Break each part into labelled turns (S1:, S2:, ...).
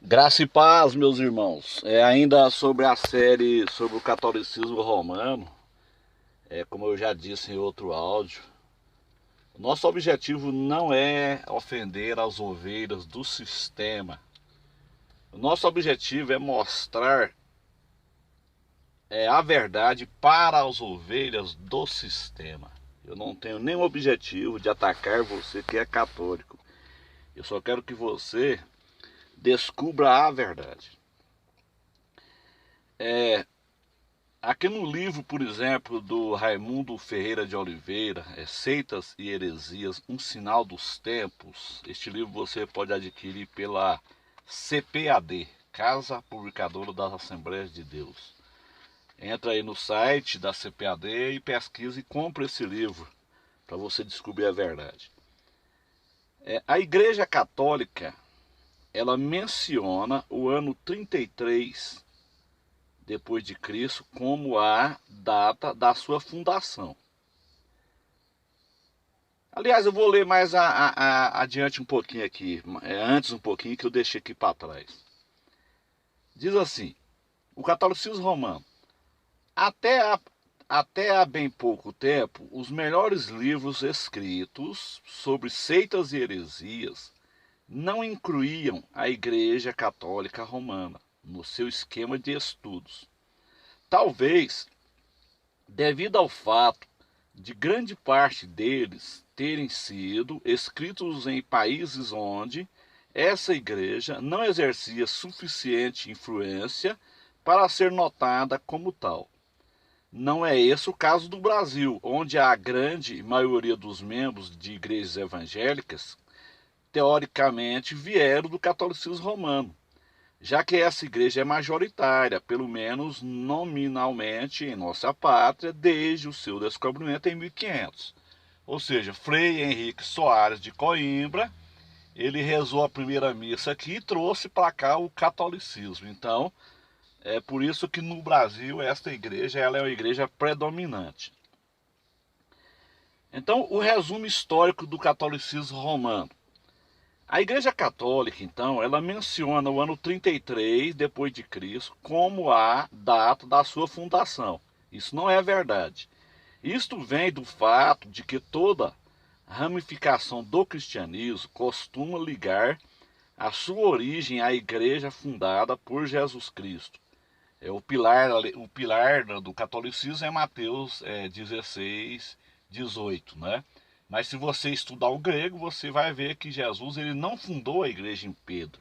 S1: Graça e paz, meus irmãos. Ainda sobre a série sobre o catolicismo romano, como eu já disse em outro áudio, nosso objetivo não é ofender as ovelhas do sistema. O nosso objetivo é mostrar a verdade para as ovelhas do sistema. Eu não tenho nenhum objetivo de atacar você que é católico. Eu só quero que você descubra a verdade. Aqui no livro, por exemplo, do Raimundo Ferreira de Oliveira, Seitas e Heresias, Um Sinal dos Tempos, este livro você pode adquirir pela CPAD, Casa Publicadora das Assembleias de Deus. Entra aí no site da CPAD e pesquisa e compra esse livro para você descobrir a verdade. A Igreja Católica, ela menciona o ano 33 depois de Cristo como a data da sua fundação. Aliás, eu vou ler mais adiante um pouquinho aqui, antes um pouquinho que eu deixei aqui para trás. Diz assim, o catolicismo romano, até há, até há bem pouco tempo, os melhores livros escritos sobre seitas e heresias não incluíam a Igreja Católica Romana no seu esquema de estudos. Talvez devido ao fato de grande parte deles terem sido escritos em países onde essa igreja não exercia suficiente influência para ser notada como tal. Não é esse o caso do Brasil, onde a grande maioria dos membros de igrejas evangélicas, teoricamente, vieram do catolicismo romano, já que essa igreja é majoritária, pelo menos nominalmente, em nossa pátria, desde o seu descobrimento em 1500. Ou seja, Frei Henrique Soares de Coimbra, ele rezou a primeira missa aqui e trouxe para cá o catolicismo. Então, é por isso que no Brasil esta igreja ela é uma igreja predominante. Então, o resumo histórico do catolicismo romano. A Igreja Católica, então, ela menciona o ano 33 depois de Cristo como a data da sua fundação. Isso não é verdade. Isto vem do fato de que toda ramificação do cristianismo costuma ligar a sua origem à igreja fundada por Jesus Cristo. O pilar do catolicismo é Mateus 16, 18, né? Mas se você estudar o grego, você vai ver que Jesus ele não fundou a igreja em Pedro,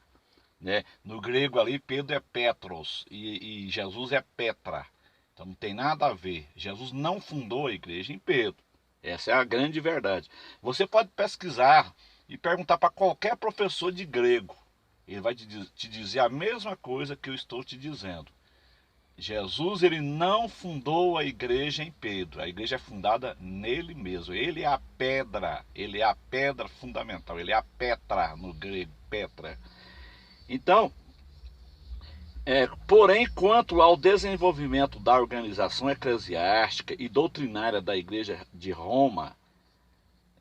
S1: né? No grego ali, Pedro é Petros e Jesus é Petra. Então não tem nada a ver. Jesus não fundou a igreja em Pedro. Essa é a grande verdade. Você pode pesquisar e perguntar para qualquer professor de grego. Ele vai te dizer a mesma coisa que eu estou te dizendo. Jesus ele não fundou a igreja em Pedro. A igreja é fundada nele mesmo. Ele é a pedra fundamental. Ele é a Petra no grego, Petra. Então, porém, quanto ao desenvolvimento da organização eclesiástica e doutrinária da Igreja de Roma,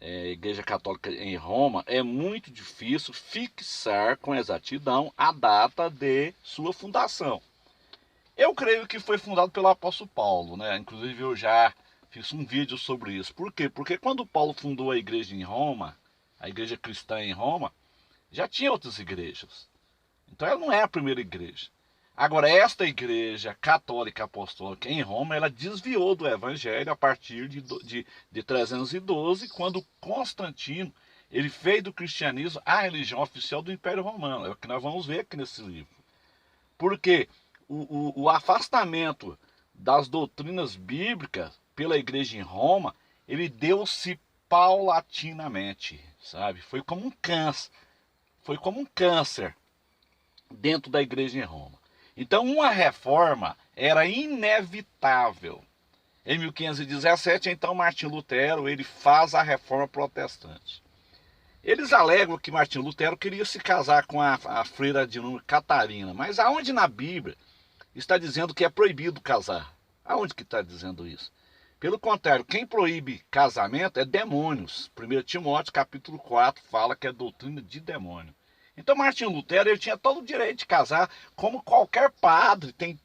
S1: Igreja Católica em Roma, é muito difícil fixar com exatidão a data de sua fundação. Eu creio que foi fundado pelo apóstolo Paulo, né? Inclusive eu já fiz um vídeo sobre isso. Por quê? Porque quando Paulo fundou a igreja em Roma, a igreja cristã em Roma, já tinha outras igrejas. Então ela não é a primeira igreja. Agora, esta igreja católica apostólica em Roma, ela desviou do evangelho a partir de 312, quando Constantino ele fez do cristianismo a religião oficial do Império Romano. É o que nós vamos ver aqui nesse livro. Porque o afastamento das doutrinas bíblicas pela igreja em Roma, ele deu-se paulatinamente, sabe? Foi como um câncer dentro da igreja em Roma. Então, uma reforma era inevitável. Em 1517, então, Martim Lutero ele faz a reforma protestante. Eles alegam que Martim Lutero queria se casar com a freira de nome Catarina, mas aonde na Bíblia está dizendo que é proibido casar? Aonde que está dizendo isso? Pelo contrário, quem proíbe casamento é demônios. 1 Timóteo capítulo 4 fala que é doutrina de demônio. Então Martinho Lutero, ele tinha todo o direito de casar, como qualquer padre tem.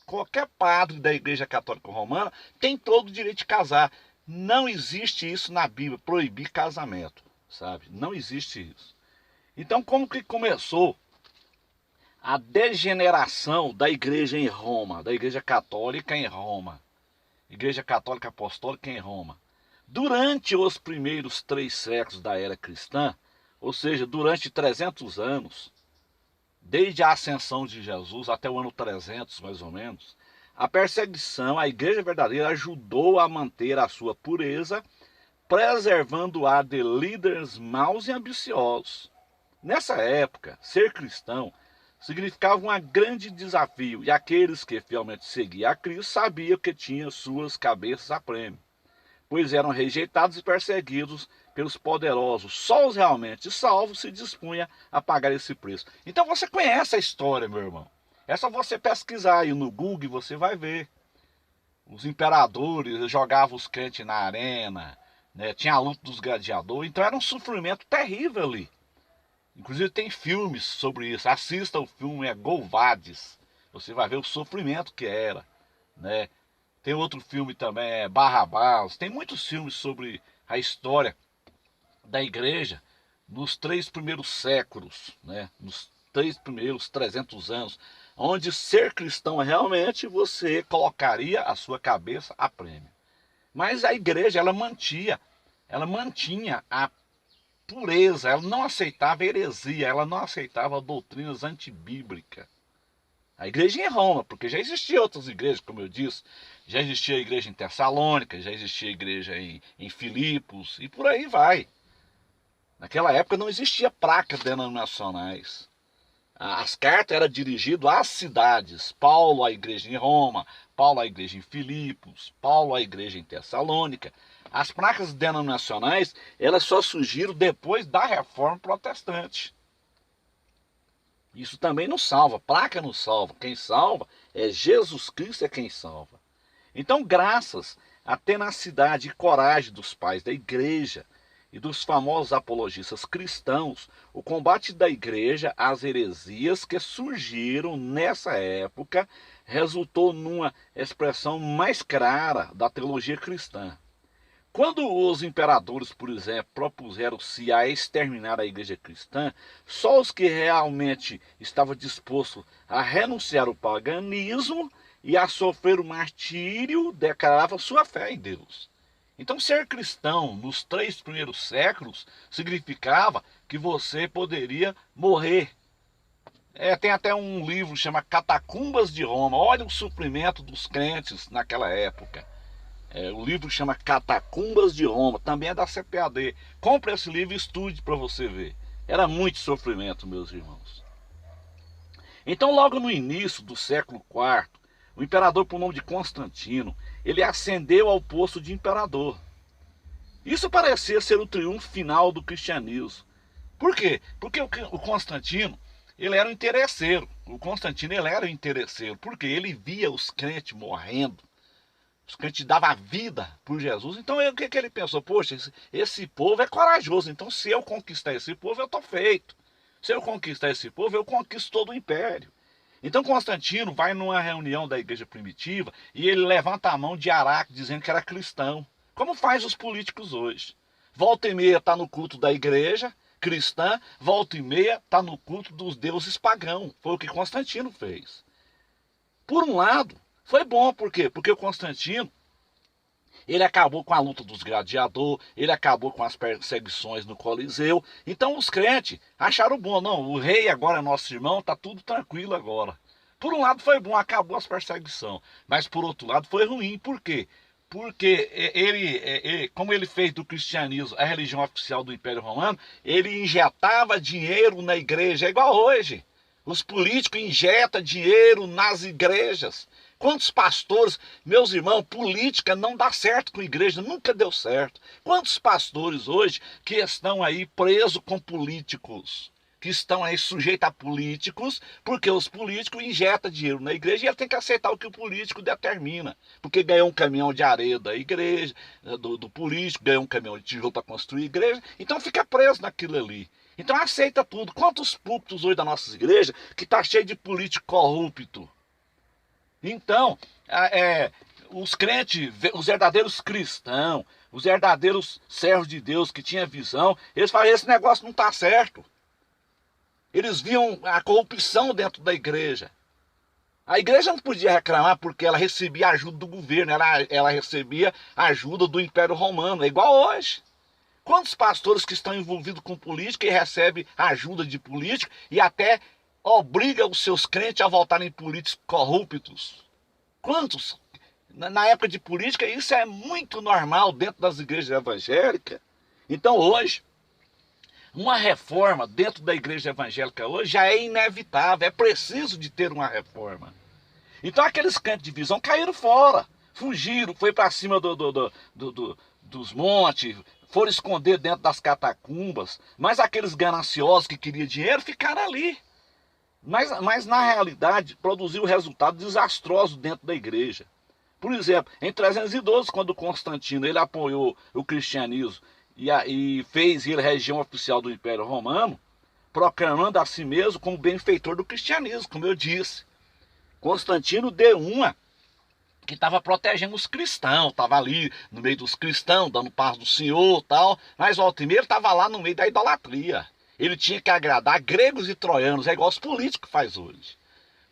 S1: Qualquer padre da Igreja Católica Romana tem todo o direito de casar. Não existe isso na Bíblia, proibir casamento, sabe? Não existe isso. Então, como que começou a degeneração da igreja em Roma, da Igreja Católica em Roma, Igreja Católica Apostólica em Roma? Durante os primeiros 3 séculos da era cristã, ou seja, durante 300 anos, desde a ascensão de Jesus até o ano 300, mais ou menos, a perseguição à igreja verdadeira ajudou a manter a sua pureza, preservando-a de líderes maus e ambiciosos. Nessa época, ser cristão significava um grande desafio, e aqueles que fielmente seguiam a Cristo sabiam que tinham suas cabeças a prêmio, pois eram rejeitados e perseguidos pelos poderosos. Só os realmente salvos se dispunham a pagar esse preço. Então você conhece a história, meu irmão. É só você pesquisar aí no Google e você vai ver. Os imperadores jogavam os crentes na arena, né? Tinha a luta dos gladiadores, então era um sofrimento terrível ali. Inclusive tem filmes sobre isso. Assista o filme, é Golvades. Você vai ver o sofrimento que era, né? Tem outro filme também, é Barrabás. Tem muitos filmes sobre a história da igreja nos 3 primeiros séculos, né? Nos 3 primeiros 300 anos, onde ser cristão realmente você colocaria a sua cabeça a prêmio. Mas a igreja, ela mantinha a pureza, ela não aceitava heresia, ela não aceitava doutrinas antibíblicas. A igreja em Roma, porque já existiam outras igrejas, como eu disse, já existia a igreja em Tessalônica, já existia a igreja em Filipos, e por aí vai. Naquela época não existia placas denominacionais. As cartas eram dirigidas às cidades. Paulo à igreja em Roma, Paulo à igreja em Filipos, Paulo à igreja em Tessalônica. As placas denominacionais, elas só surgiram depois da Reforma Protestante. Isso também não salva, placa não salva. Quem salva é Jesus Cristo, é quem salva. Então, graças à tenacidade e coragem dos pais da igreja e dos famosos apologistas cristãos, o combate da igreja às heresias que surgiram nessa época resultou numa expressão mais clara da teologia cristã. Quando os imperadores, por exemplo, propuseram-se a exterminar a igreja cristã, só os que realmente estavam dispostos a renunciar ao paganismo e a sofrer o martírio declaravam sua fé em Deus. Então, ser cristão nos 3 primeiros séculos significava que você poderia morrer. Tem até um livro que chama Catacumbas de Roma. Olha o sofrimento dos crentes naquela época. O livro chama Catacumbas de Roma, também é da CPAD. Compre esse livro e estude para você ver. Era muito sofrimento, meus irmãos. Então, logo no início do século IV, o imperador por nome de Constantino, ele ascendeu ao posto de imperador. Isso parecia ser o triunfo final do cristianismo. Por quê? Porque o Constantino, ele era um interesseiro. O Constantino, ele era um interesseiro, porque ele via os crentes morrendo. Os crentes davam a vida por Jesus. Então o que ele pensou? Poxa, esse povo é corajoso. Então se eu conquistar esse povo, eu estou feito. Se eu conquistar esse povo, eu conquisto todo o império. Então Constantino vai numa reunião da igreja primitiva e ele levanta a mão de Araque dizendo que era cristão. Como faz os políticos hoje. Volta e meia está no culto da igreja cristã, volta e meia está no culto dos deuses pagãos. Foi o que Constantino fez. Por um lado, foi bom, por quê? Porque o Constantino, ele acabou com a luta dos gladiadores, ele acabou com as perseguições no Coliseu. Então os crentes acharam bom, não, o rei agora é nosso irmão, está tudo tranquilo agora. Por um lado foi bom, acabou as perseguições, mas por outro lado foi ruim, por quê? Porque ele, como ele fez do cristianismo a religião oficial do Império Romano, ele injetava dinheiro na igreja, é igual hoje. Os políticos injetam dinheiro nas igrejas. Quantos pastores, meus irmãos, política não dá certo com a igreja, nunca deu certo. Quantos pastores hoje que estão aí presos com políticos, que estão aí sujeitos a políticos, porque os políticos injetam dinheiro na igreja e ele tem que aceitar o que o político determina. Porque ganhou um caminhão de areia da igreja, do político, ganhou um caminhão de tijolo para construir a igreja, então fica preso naquilo ali. Então aceita tudo. Quantos púlpitos hoje da nossa igreja que está cheio de político corrupto? Então, os crentes, os verdadeiros cristãos, os verdadeiros servos de Deus que tinham visão, eles falam, esse negócio não está certo. Eles viam a corrupção dentro da igreja. A igreja não podia reclamar porque ela recebia ajuda do governo, ela recebia ajuda do Império Romano, é igual hoje. Quantos pastores que estão envolvidos com política e recebem ajuda de político e até obriga os seus crentes a voltarem políticos corruptos? Quantos? Na época de política, isso é muito normal dentro das igrejas evangélicas. Então hoje, uma reforma dentro da igreja evangélica hoje já é inevitável, é preciso de ter uma reforma. Então aqueles crentes de visão caíram fora, fugiram, foi para cima dos montes, foram esconder dentro das catacumbas, mas aqueles gananciosos que queriam dinheiro ficaram ali. Mas na realidade produziu resultado desastroso dentro da igreja. Por exemplo, em 312, quando Constantino ele apoiou o cristianismo e fez ele região oficial do Império Romano, proclamando a si mesmo como benfeitor do cristianismo, como eu disse. Constantino deu uma que estava protegendo os cristãos, estava ali no meio dos cristãos, dando paz do Senhor e tal, mas volta e meia ele estava lá no meio da idolatria. Ele tinha que agradar gregos e troianos, é igual os políticos faz hoje.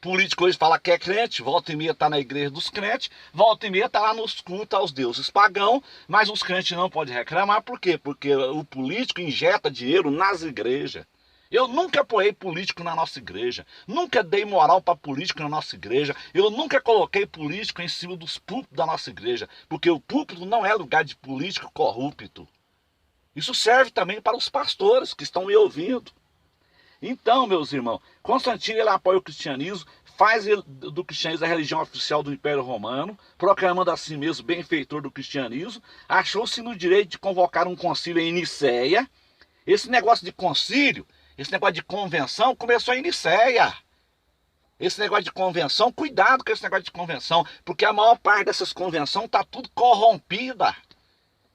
S1: Político hoje fala que é crente, volta e meia está na igreja dos crentes, volta e meia está lá nos cultos aos deuses pagãos, mas os crentes não podem reclamar, por quê? Porque o político injeta dinheiro nas igrejas. Eu nunca apoiei político na nossa igreja, nunca dei moral para político na nossa igreja, eu nunca coloquei político em cima dos púlpitos da nossa igreja, porque o púlpito não é lugar de político corrupto. Isso serve também para os pastores que estão me ouvindo. Então, meus irmãos, Constantino ele apoia o cristianismo, faz do cristianismo a religião oficial do Império Romano, proclamando a si mesmo benfeitor do cristianismo, achou-se no direito de convocar um concílio em Nicéia. Esse negócio de concílio, esse negócio de convenção começou em Nicéia. Esse negócio de convenção, cuidado com esse negócio de convenção, porque a maior parte dessas convenções está tudo corrompida.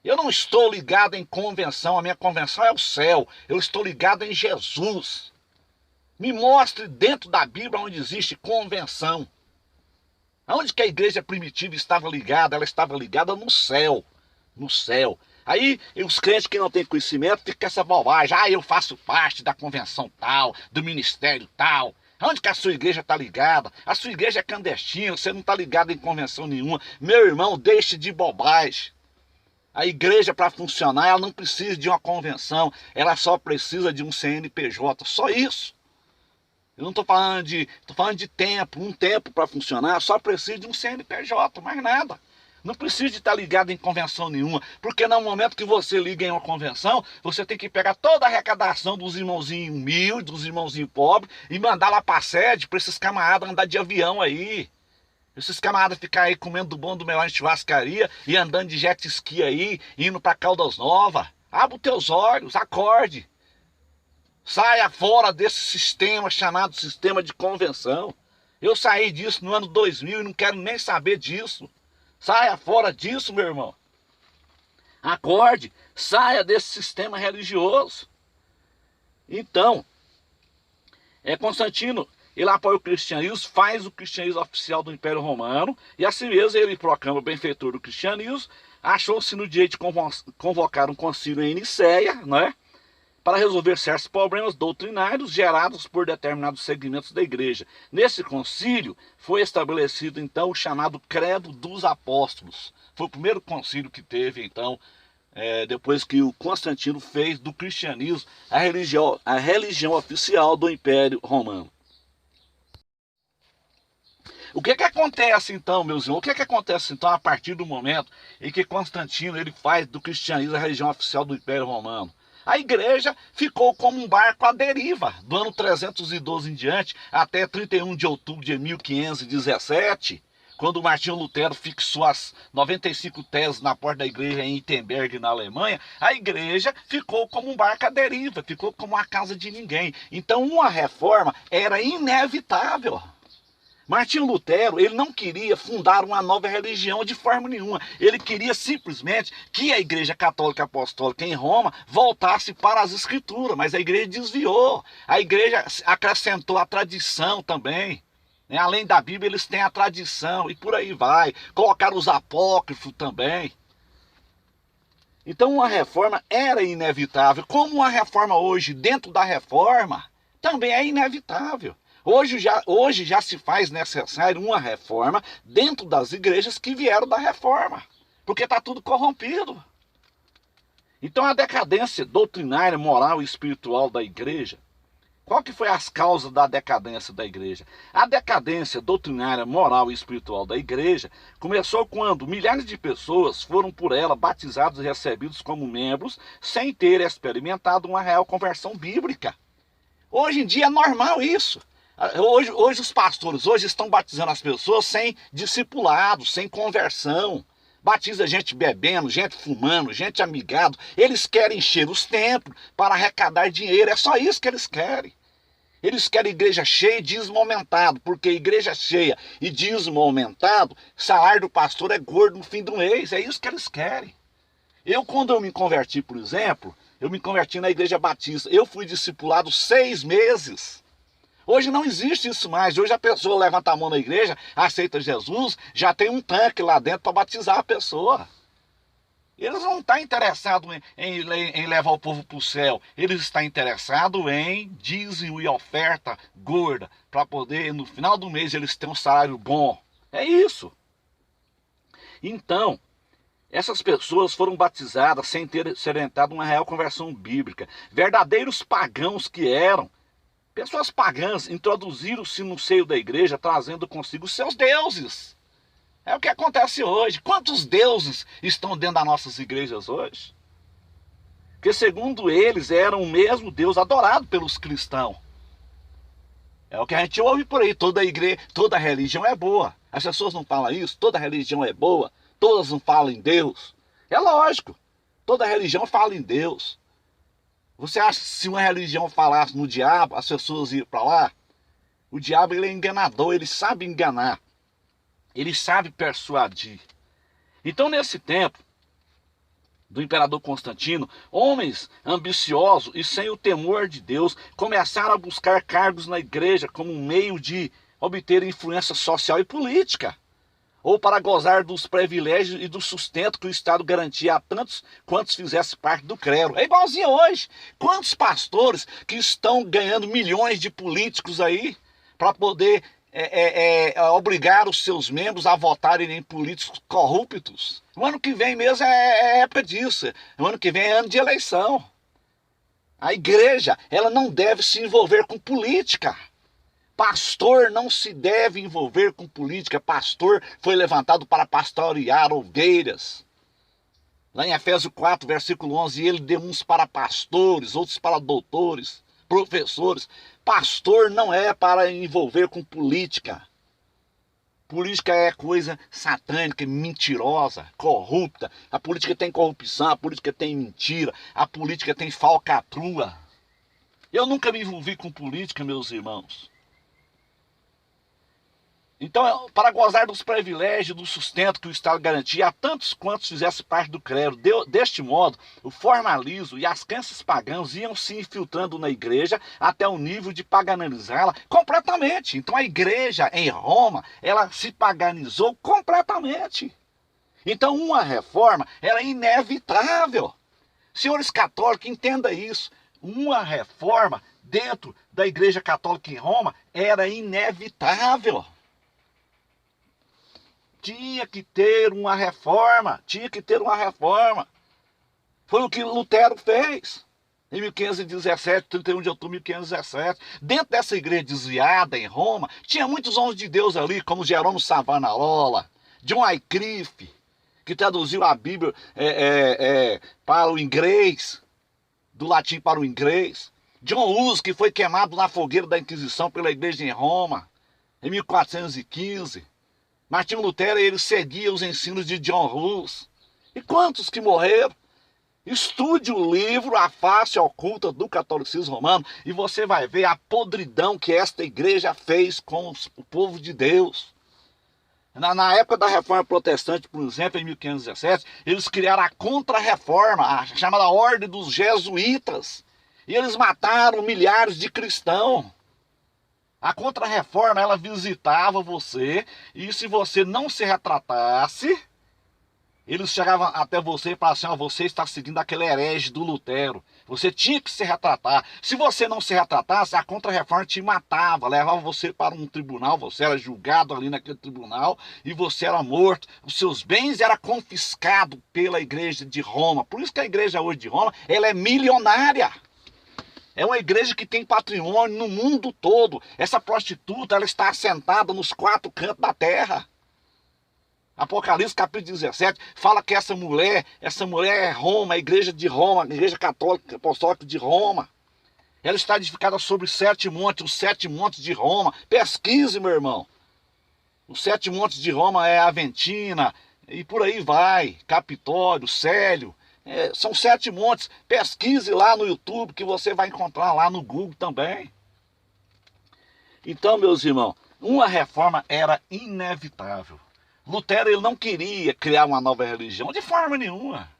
S1: Eu não estou ligado em convenção, a minha convenção é o céu, eu estou ligado em Jesus. Me mostre dentro da Bíblia onde existe convenção. Aonde que a igreja primitiva estava ligada? Ela estava ligada no céu. No céu. Aí os crentes que não têm conhecimento ficam com essa bobagem. Ah, eu faço parte da convenção tal, do ministério tal. Aonde que a sua igreja está ligada? A sua igreja é clandestina, você não está ligado em convenção nenhuma. Meu irmão, deixe de bobagem. A igreja, para funcionar, ela não precisa de uma convenção. Ela só precisa de um CNPJ. Só isso. Eu não estou falando de tempo. Um tempo para funcionar, só precisa de um CNPJ, mais nada. Não precisa de estar ligado em convenção nenhuma. Porque no momento que você liga em uma convenção, você tem que pegar toda a arrecadação dos irmãozinhos humildes, dos irmãozinhos pobres, e mandar lá para a sede, para esses camaradas andar de avião aí. Esses camaradas ficar aí comendo do bom do melhor em churrascaria e andando de jet ski aí, indo para Caldas Novas. Abra os teus olhos, acorde. Saia fora desse sistema chamado sistema de convenção. Eu saí disso no ano 2000 e não quero nem saber disso. Saia fora disso, meu irmão. Acorde, saia desse sistema religioso. Então, Constantino, ele apoia o cristianismo, faz o cristianismo oficial do Império Romano, e assim mesmo ele proclama o benfeitor do cristianismo, achou-se no direito de convocar um concílio em Nicéia, né, para resolver certos problemas doutrinários gerados por determinados segmentos da igreja. Nesse concílio foi estabelecido então o chamado Credo dos Apóstolos. Foi o primeiro concílio que teve então, depois que o Constantino fez do cristianismo a religião oficial do Império Romano. O que acontece então, meus irmãos? O que acontece então a partir do momento em que Constantino ele faz do cristianismo a religião oficial do Império Romano? A igreja ficou como um barco à deriva, do ano 312 em diante, até 31 de outubro de 1517, quando Martinho Lutero fixou as 95 teses na porta da igreja em Wittenberg, na Alemanha. A igreja ficou como um barco à deriva, ficou como uma casa de ninguém. Então uma reforma era inevitável. Martinho Lutero, ele não queria fundar uma nova religião de forma nenhuma. Ele queria simplesmente que a Igreja Católica Apostólica em Roma voltasse para as Escrituras, mas a igreja desviou. A igreja acrescentou a tradição também. Além da Bíblia, eles têm a tradição e por aí vai. Colocaram os apócrifos também. Então uma reforma era inevitável. Como uma reforma hoje, dentro da reforma, também é inevitável. Hoje já se faz necessário uma reforma dentro das igrejas que vieram da reforma. Porque está tudo corrompido. Então a decadência doutrinária, moral e espiritual da igreja, qual que foi as causas da decadência da igreja? A decadência doutrinária, moral e espiritual da igreja começou quando milhares de pessoas foram por ela batizados e recebidos como membros sem ter experimentado uma real conversão bíblica. Hoje em dia é normal isso. Hoje os pastores estão batizando as pessoas sem discipulado, sem conversão. Batiza gente bebendo, gente fumando, gente amigado. Eles querem encher os templos para arrecadar dinheiro. É só isso que eles querem. Eles querem igreja cheia e dízimo aumentado, porque igreja cheia e dízimo aumentado, salário do pastor é gordo no fim do mês. É isso que eles querem. Quando eu me converti, por exemplo, eu me converti na igreja batista. Eu fui discipulado 6 meses. Hoje não existe isso mais. Hoje a pessoa levanta a mão na igreja, aceita Jesus, já tem um tanque lá dentro para batizar a pessoa. Eles não estão interessados em levar o povo para o céu. Eles estão interessados em dízimo e oferta gorda, para poder, no final do mês, eles terem um salário bom. É isso. Então, essas pessoas foram batizadas sem ter experimentado uma real conversão bíblica. Verdadeiros pagãos que eram. Pessoas pagãs introduziram-se no seio da igreja, trazendo consigo seus deuses. É o que acontece hoje. Quantos deuses estão dentro das nossas igrejas hoje? Que segundo eles eram o mesmo Deus adorado pelos cristãos. É o que a gente ouve por aí. Toda igreja, toda religião é boa. As pessoas não falam isso. Toda religião é boa. Todas não falam em Deus. É lógico. Toda religião fala em Deus. Você acha que se uma religião falasse no diabo, as pessoas iam para lá? O diabo, ele é enganador, ele sabe enganar. Ele sabe persuadir. Então, nesse tempo do imperador Constantino, homens ambiciosos e sem o temor de Deus começaram a buscar cargos na igreja como um meio de obter influência social e política, ou para gozar dos privilégios e do sustento que o Estado garantia a tantos quantos fizessem parte do clero. É igualzinho hoje. Quantos pastores que estão ganhando milhões de políticos aí para poder obrigar os seus membros a votarem em políticos corruptos? O ano que vem mesmo é época disso. O ano que vem é ano de eleição. A igreja, ela não deve se envolver com política. Pastor não se deve envolver com política. Pastor foi levantado para pastorear ovelhas. Lá em Efésios 4, versículo 11, ele deu uns para pastores, outros para doutores, professores. Pastor não é para envolver com política. Política é coisa satânica, mentirosa, corrupta. A política tem corrupção, a política tem mentira, a política tem falcatrua. Eu nunca me envolvi com política, meus irmãos. Então, para gozar dos privilégios, do sustento que o Estado garantia a tantos quantos fizessem parte do clero, deste modo, o formalismo e as crenças pagãs iam se infiltrando na igreja até o nível de paganizá-la completamente. Então a igreja em Roma, ela se paganizou completamente. Então uma reforma era inevitável. Senhores católicos, entenda isso. Uma reforma dentro da igreja católica em Roma era inevitável. Tinha que ter uma reforma, Foi o que Lutero fez em 1517, 31 de outubro de 1517. Dentro dessa igreja desviada em Roma, tinha muitos homens de Deus ali, como Jerônimo Savonarola, John Wycliffe, que traduziu a Bíblia para o inglês, do latim para o inglês. John Hus, que foi queimado na fogueira da Inquisição pela igreja em Roma, em 1415. Martinho Lutero, ele seguia os ensinos de John Hus. E quantos que morreram? Estude o livro A Face Oculta do Catolicismo Romano e você vai ver a podridão que esta igreja fez com o povo de Deus. Na época da Reforma Protestante, por exemplo, em 1517, eles criaram a Contra-Reforma, a chamada Ordem dos Jesuítas. E eles mataram milhares de cristãos. A Contra-Reforma, ela visitava você, e se você não se retratasse, eles chegavam até você e falavam assim, ó, você está seguindo aquele herege do Lutero. Você tinha que se retratar. Se você não se retratasse, a Contra-Reforma te matava, levava você para um tribunal, você era julgado ali naquele tribunal e você era morto. Os seus bens eram confiscados pela igreja de Roma. Por isso que a igreja hoje de Roma, ela é milionária. É uma igreja que tem patrimônio no mundo todo. Essa prostituta, ela está assentada nos 4 cantos da terra. Apocalipse capítulo 17 fala que essa mulher é Roma, a igreja de Roma, a igreja católica apostólica de Roma. Ela está edificada sobre 7 montes, os 7 montes de Roma. Pesquise, meu irmão. Os 7 montes de Roma é Aventina e por aí vai, Capitólio, Célio. São 7 montes. Pesquise lá no YouTube que você vai encontrar lá no Google também. Então, meus irmãos, uma reforma era inevitável. Lutero ele não queria criar uma nova religião de forma nenhuma.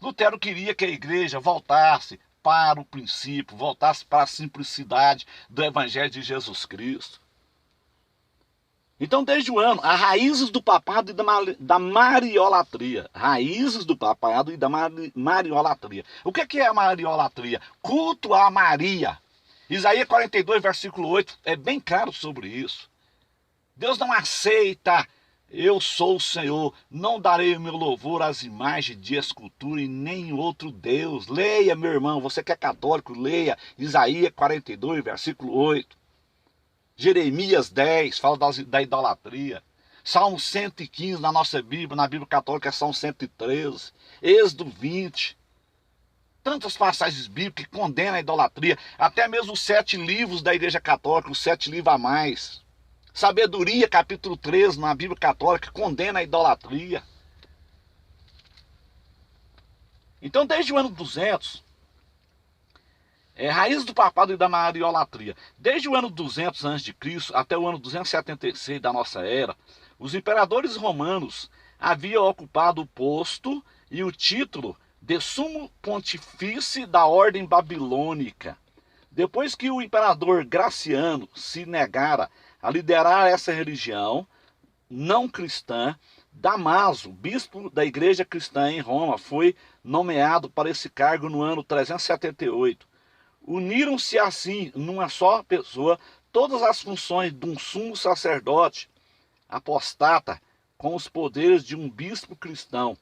S1: Lutero queria que a igreja voltasse para o princípio, voltasse para a simplicidade do Evangelho de Jesus Cristo. Então, desde o ano, há raízes do papado e da mariolatria. Raízes do papado e da mariolatria. O que é a mariolatria? Culto a Maria. Isaías 42, versículo 8, é bem claro sobre isso. Deus não aceita... Eu sou o Senhor, não darei o meu louvor às imagens de escultura e nem outro Deus. Leia, meu irmão, você que é católico, leia Isaías 42, versículo 8. Jeremias 10, fala da idolatria. Salmo 115 na nossa Bíblia, na Bíblia católica é Salmo 113. Êxodo 20. Tantas passagens bíblicas que condenam a idolatria. Até mesmo os 7 livros da Igreja Católica, os 7 livros a mais. Sabedoria, capítulo 13, na Bíblia Católica, condena a idolatria. Então, desde o ano 200, raiz do papado e da mariolatria. Desde o ano 200 a.C. até o ano 276 da nossa era, os imperadores romanos haviam ocupado o posto e o título de sumo pontífice da ordem babilônica. Depois que o imperador Graciano se negara a liderar essa religião não cristã, Damaso, bispo da igreja cristã em Roma, foi nomeado para esse cargo no ano 378. Uniram-se assim, numa só pessoa, todas as funções de um sumo sacerdote apostata com os poderes de um bispo cristão.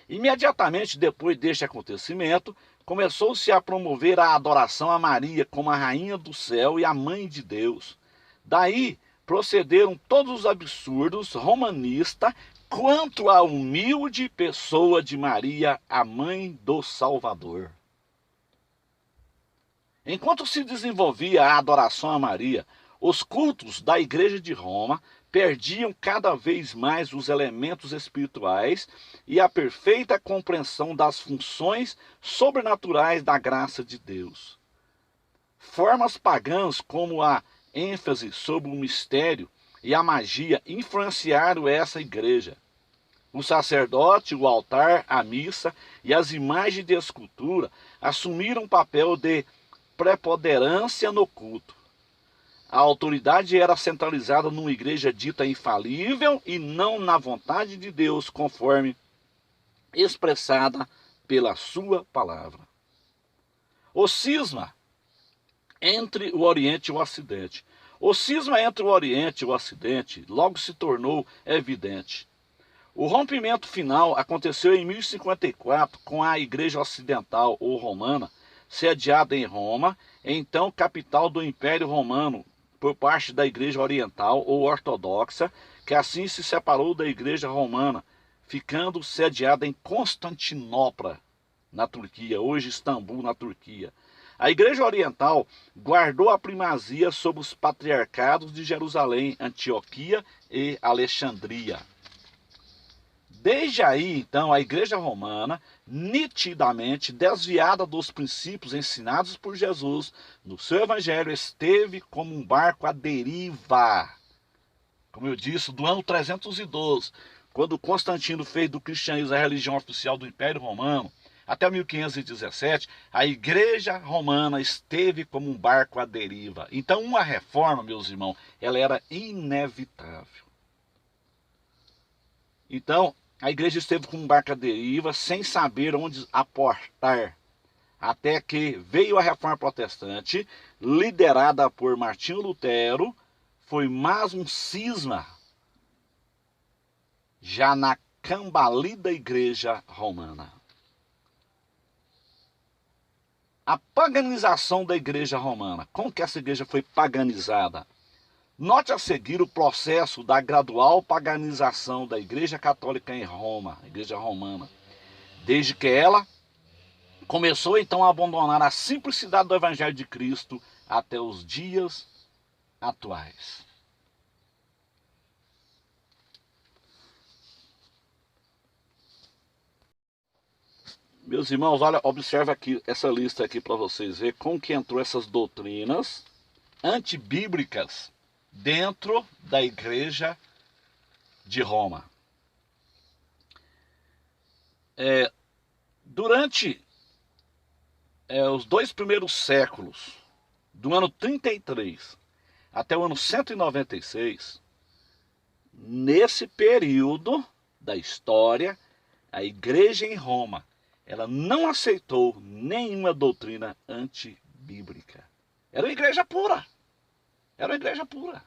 S1: Imediatamente depois deste acontecimento, começou-se a promover a adoração a Maria como a rainha do céu e a mãe de Deus. Daí procederam todos os absurdos romanistas quanto à humilde pessoa de Maria, a mãe do Salvador. Enquanto se desenvolvia a adoração a Maria, os cultos da Igreja de Roma perdiam cada vez mais os elementos espirituais e a perfeita compreensão das funções sobrenaturais da graça de Deus. Formas pagãs como a ênfase sobre o mistério e a magia influenciaram essa igreja. O sacerdote, o altar, a missa e as imagens de escultura assumiram um papel de preponderância no culto. A autoridade era centralizada numa igreja dita infalível e não na vontade de Deus, conforme expressada pela sua palavra. O cisma entre o Oriente e o Ocidente. O cisma entre o Oriente e o Ocidente logo se tornou evidente. O rompimento final aconteceu em 1054 com a Igreja Ocidental ou Romana, sediada em Roma, então capital do Império Romano, por parte da Igreja Oriental ou Ortodoxa, que assim se separou da Igreja Romana, ficando sediada em Constantinopla, na Turquia, hoje Istambul, na Turquia. A Igreja Oriental guardou a primazia sobre os patriarcados de Jerusalém, Antioquia e Alexandria. Desde aí, então, a Igreja Romana, nitidamente desviada dos princípios ensinados por Jesus no seu Evangelho, esteve como um barco à deriva. Como eu disse, do ano 312, quando Constantino fez do cristianismo a religião oficial do Império Romano, até 1517, a Igreja Romana esteve como um barco à deriva. Então, uma reforma, meus irmãos, ela era inevitável. Então, a igreja esteve com um barco à deriva, sem saber onde aportar, até que veio a Reforma Protestante, liderada por Martinho Lutero. Foi mais um cisma já na cambalida Igreja Romana. A paganização da Igreja Romana. Como que essa igreja foi paganizada? Note a seguir o processo da gradual paganização da Igreja Católica em Roma, a Igreja Romana, desde que ela começou então a abandonar a simplicidade do Evangelho de Cristo até os dias atuais. Meus irmãos, olha, observa aqui essa lista aqui para vocês verem como que entrou essas doutrinas antibíblicas dentro da Igreja de Roma. Durante os 2 primeiros séculos, do ano 33 até o ano 196, nesse período da história, a Igreja em Roma, ela não aceitou nenhuma doutrina antibíblica. Era uma igreja pura. Era uma igreja pura.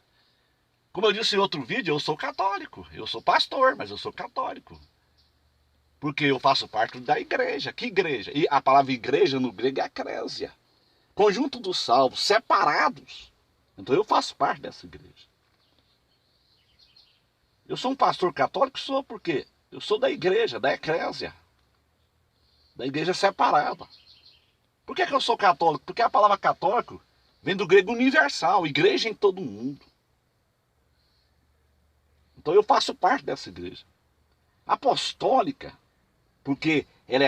S1: Como eu disse em outro vídeo, eu sou católico. Eu sou pastor, mas eu sou católico. Porque eu faço parte da igreja. Que igreja? E a palavra igreja no grego é eclésia. Conjunto dos salvos, separados. Então eu faço parte dessa igreja. Eu sou um pastor católico, sou porque eu sou da igreja, da eclésia. Da igreja separada. Por que eu sou católico? Porque a palavra católico vem do grego universal, igreja em todo mundo. Então eu faço parte dessa igreja. Apostólica, porque ela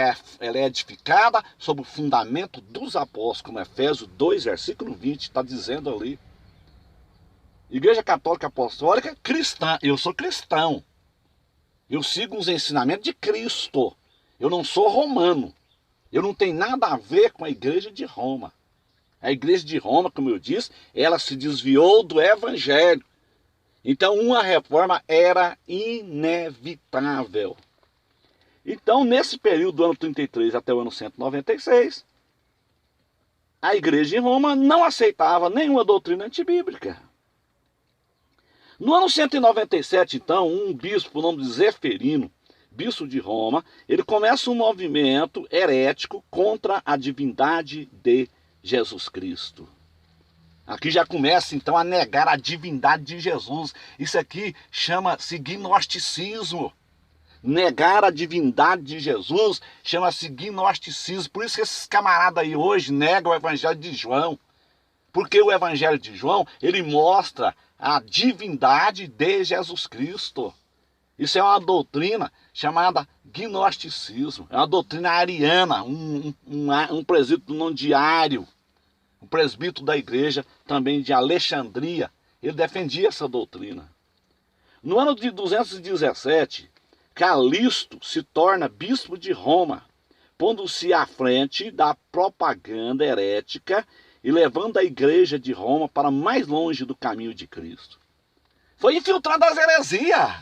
S1: é edificada sobre o fundamento dos apóstolos, como Efésios 2, versículo 20, está dizendo ali. Igreja Católica Apostólica cristã. Eu sou cristão. Eu sigo os ensinamentos de Cristo. Eu não sou romano. Eu não tenho nada a ver com a Igreja de Roma. A Igreja de Roma, como eu disse, ela se desviou do Evangelho. Então, uma reforma era inevitável. Então, nesse período do ano 33 até o ano 196, a Igreja em Roma não aceitava nenhuma doutrina antibíblica. No ano 197, então, um bispo, por nome de Zeferino, bispo de Roma, ele começa um movimento herético contra a divindade de Jesus Cristo. Aqui já começa então a negar a divindade de Jesus. Isso aqui chama-se gnosticismo. Negar a divindade de Jesus chama-se gnosticismo. Por isso que esses camaradas aí hoje negam o Evangelho de João. Porque o Evangelho de João, ele mostra a divindade de Jesus Cristo. Isso é uma doutrina chamada gnosticismo. É uma doutrina ariana. Um presbítero do nome de Ário, o presbítero da igreja também de Alexandria, ele defendia essa doutrina. No ano de 217, Calixto se torna bispo de Roma, pondo-se à frente da propaganda herética e levando a igreja de Roma para mais longe do caminho de Cristo. Foi infiltrando as heresias.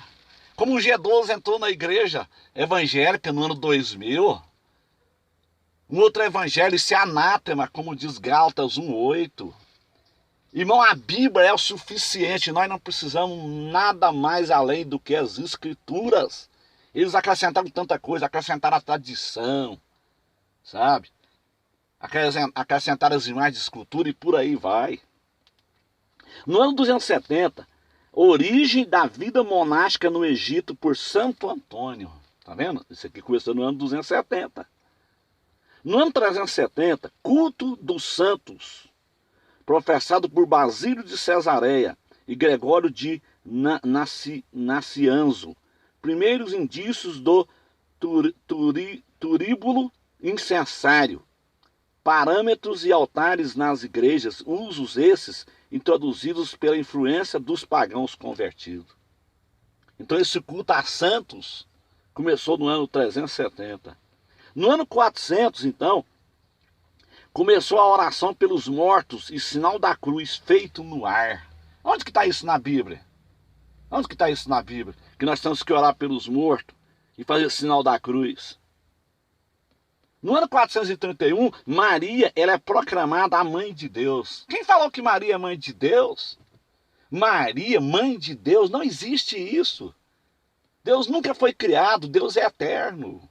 S1: Como o G12 entrou na igreja evangélica no ano 2000, um outro evangelho, esse anátema, como diz Gálatas 1:8. Irmão, a Bíblia é o suficiente, nós não precisamos nada mais além do que as Escrituras. Eles acrescentaram tanta coisa, acrescentaram a tradição, sabe? Acrescentaram as imagens de escultura e por aí vai. No ano 270, origem da vida monástica no Egito por Santo Antônio. Tá vendo? Isso aqui começou no ano 270. No ano 370, culto dos santos, professado por Basílio de Cesareia e Gregório de Nacianzo, primeiros indícios do turíbulo incensário. Parâmetros e altares nas igrejas, usos esses introduzidos pela influência dos pagãos convertidos. Então esse culto a santos começou no ano 370. No ano 400, então, começou a oração pelos mortos e sinal da cruz feito no ar. Onde que está isso na Bíblia? Onde que está isso na Bíblia? Que nós temos que orar pelos mortos e fazer sinal da cruz. No ano 431, Maria, ela é proclamada a mãe de Deus. Quem falou que Maria é mãe de Deus? Maria, mãe de Deus, não existe isso. Deus nunca foi criado, Deus é eterno.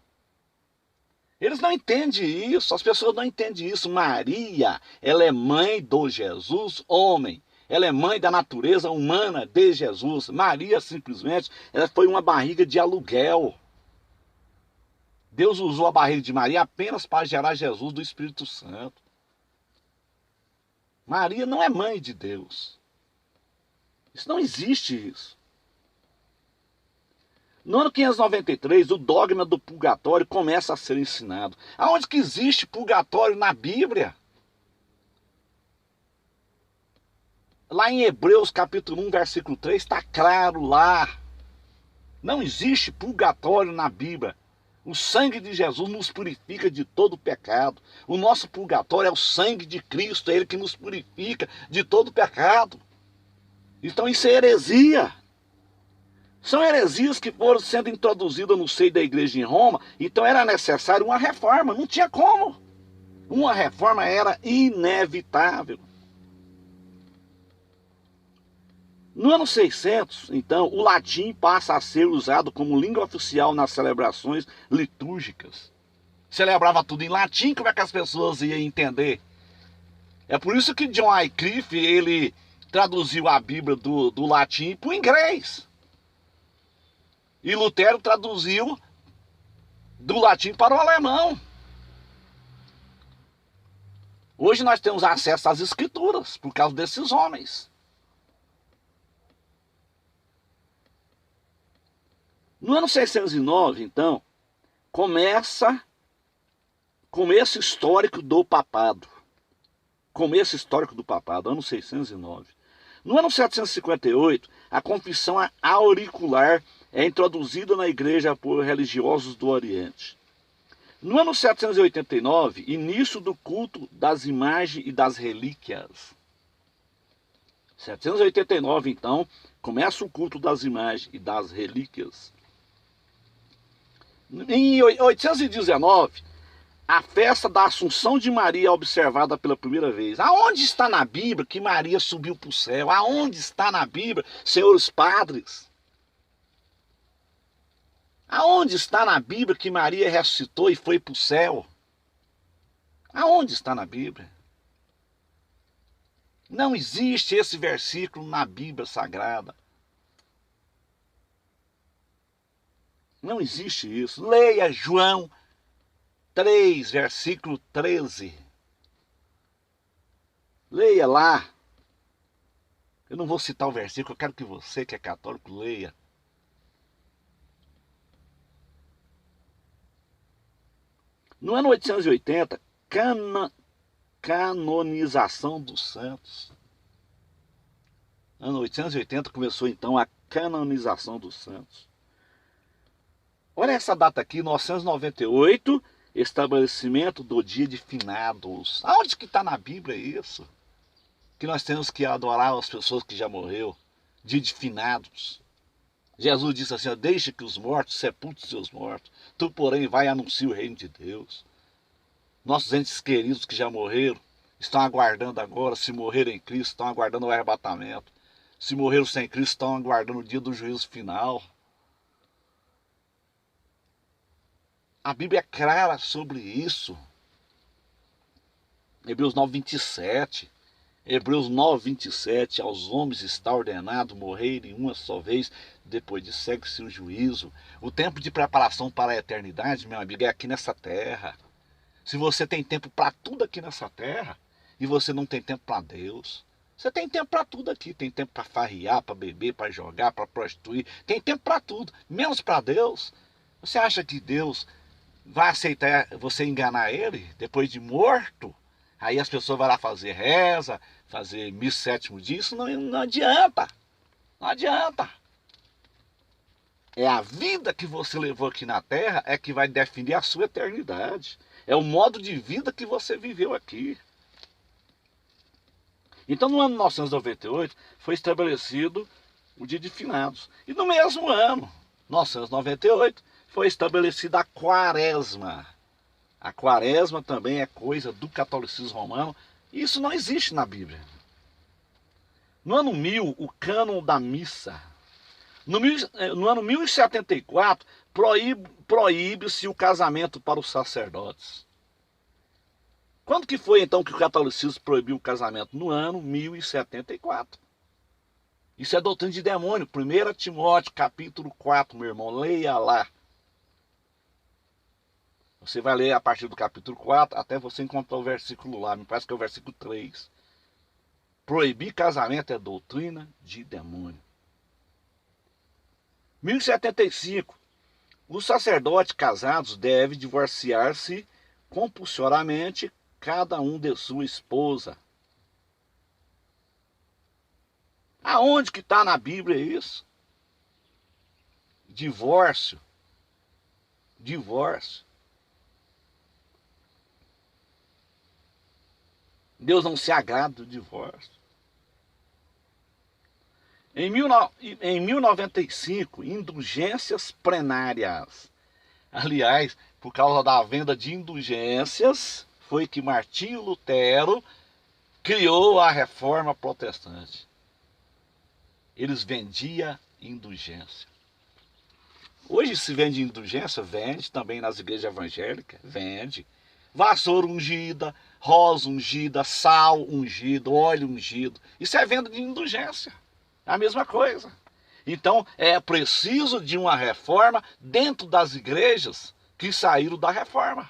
S1: Eles não entendem isso, as pessoas não entendem isso. Maria, ela é mãe do Jesus, homem. Ela é mãe da natureza humana de Jesus. Maria, simplesmente, ela foi uma barriga de aluguel. Deus usou a barriga de Maria apenas para gerar Jesus do Espírito Santo. Maria não é mãe de Deus. Isso não existe isso. No ano 593, o dogma do purgatório começa a ser ensinado. Aonde que existe purgatório na Bíblia? Lá em Hebreus capítulo 1, versículo 3, está claro lá. Não existe purgatório na Bíblia. O sangue de Jesus nos purifica de todo pecado. O nosso purgatório é o sangue de Cristo, é Ele que nos purifica de todo pecado. Então isso é heresia. São heresias que foram sendo introduzidas no seio da igreja em Roma, então era necessário uma reforma, não tinha como. Uma reforma era inevitável. No ano 600, então, o latim passa a ser usado como língua oficial nas celebrações litúrgicas. Celebrava tudo em latim, como é que as pessoas iam entender? É por isso que John Wycliffe, ele traduziu a Bíblia do latim para o inglês. E Lutero traduziu do latim para o alemão. Hoje nós temos acesso às escrituras por causa desses homens. No ano 609, então, começo histórico do papado. Começo histórico do papado, ano 609. No ano 758, a confissão auricular é introduzida na igreja por religiosos do Oriente. No ano 789, início do culto das imagens e das relíquias. 789, então, começa o culto das imagens e das relíquias. Em 819, a festa da Assunção de Maria é observada pela primeira vez. Aonde está na Bíblia que Maria subiu para o céu? Aonde está na Bíblia, senhores padres? Aonde está na Bíblia que Maria ressuscitou e foi para o céu? Aonde está na Bíblia? Não existe esse versículo na Bíblia Sagrada. Não existe isso. Leia João 3, versículo 13. Leia lá. Eu não vou citar o versículo, eu quero que você, que é católico, leia. No ano 880, canonização dos santos. Ano 880 começou então a canonização dos santos. Olha essa data aqui, 998, estabelecimento do dia de finados. Aonde que está na Bíblia isso? Que nós temos que adorar as pessoas que já morreu, dia de finados. Jesus disse assim, deixe que os mortos sepultem seus mortos. Tu, porém, vai e anuncia o reino de Deus. Nossos entes queridos que já morreram, estão aguardando agora, se morrerem em Cristo, estão aguardando o arrebatamento. Se morreram sem Cristo, estão aguardando o dia do juízo final. A Bíblia é clara sobre isso. Hebreus 9, 27. Hebreus 9, 27. Aos homens está ordenado morrerem uma só vez, depois de segue-se o juízo. O tempo de preparação para a eternidade, meu amigo, é aqui nessa terra. Se você tem tempo para tudo aqui nessa terra, e você não tem tempo para Deus, Você tem tempo para tudo aqui. Tem tempo para farriar, para beber, para jogar, para prostituir. Tem tempo para tudo, menos para Deus. Você acha que Deus vai aceitar você enganar ele depois de morto? Aí as pessoas vão lá fazer reza, fazer missa sétimo dia. Isso não adianta. Não adianta. É a vida que você levou aqui na Terra é que vai definir a sua eternidade. É o modo de vida que você viveu aqui. Então, no ano 1998, foi estabelecido o Dia de Finados. E no mesmo ano, 1998, foi estabelecida a Quaresma. A Quaresma também é coisa do catolicismo romano. E isso não existe na Bíblia. No ano 1000, o cânon da missa. No ano 1074, proíbe-se o casamento para os sacerdotes. Quando que foi então que o catolicismo proibiu o casamento? No ano 1074. Isso é doutrina de demônio. 1 Timóteo capítulo 4, meu irmão, leia lá. Você vai ler a partir do capítulo 4 até você encontrar o versículo lá, me parece que é o versículo 3. Proibir casamento é doutrina de demônio. 1075. Os sacerdotes casados devem divorciar-se compulsoriamente cada um de sua esposa. Aonde que está na Bíblia isso? Divórcio. Divórcio. Deus não se agrada do divórcio. Em 1095, indulgências plenárias. Aliás, por causa da venda de indulgências, foi que Martinho Lutero criou a Reforma Protestante. Eles vendiam indulgência. Hoje se vende indulgência? Vende também nas igrejas evangélicas. Vende. Vassoura ungida, rosa ungida, sal ungido, óleo ungido. Isso é venda de indulgência. É a mesma coisa. Então é preciso de uma reforma dentro das igrejas que saíram da reforma.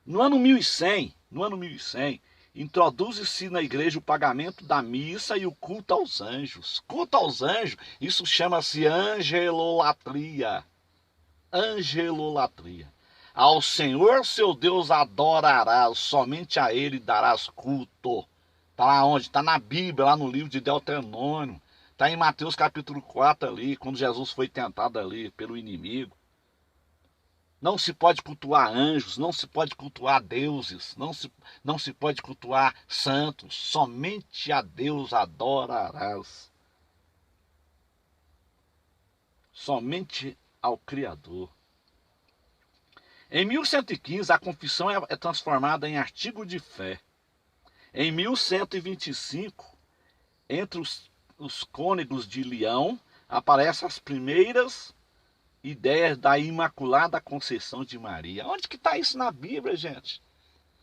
S1: No ano 1100, introduz-se na igreja o pagamento da missa e o culto aos anjos. Culto aos anjos, isso chama-se angelolatria. Angelolatria. Ao Senhor seu Deus adorarás, somente a Ele darás culto. Está lá onde? Está na Bíblia, lá no livro de Deuteronômio. Está em Mateus capítulo 4 ali, quando Jesus foi tentado ali pelo inimigo. Não se pode cultuar anjos, não se pode cultuar deuses, não se pode cultuar santos. Somente a Deus adorarás. Somente ao Criador. Em 1115, a confissão é transformada em artigo de fé. Em 1125, entre os cônegos de Leão, aparecem as primeiras ideias da Imaculada Conceição de Maria. Onde que está isso na Bíblia, gente?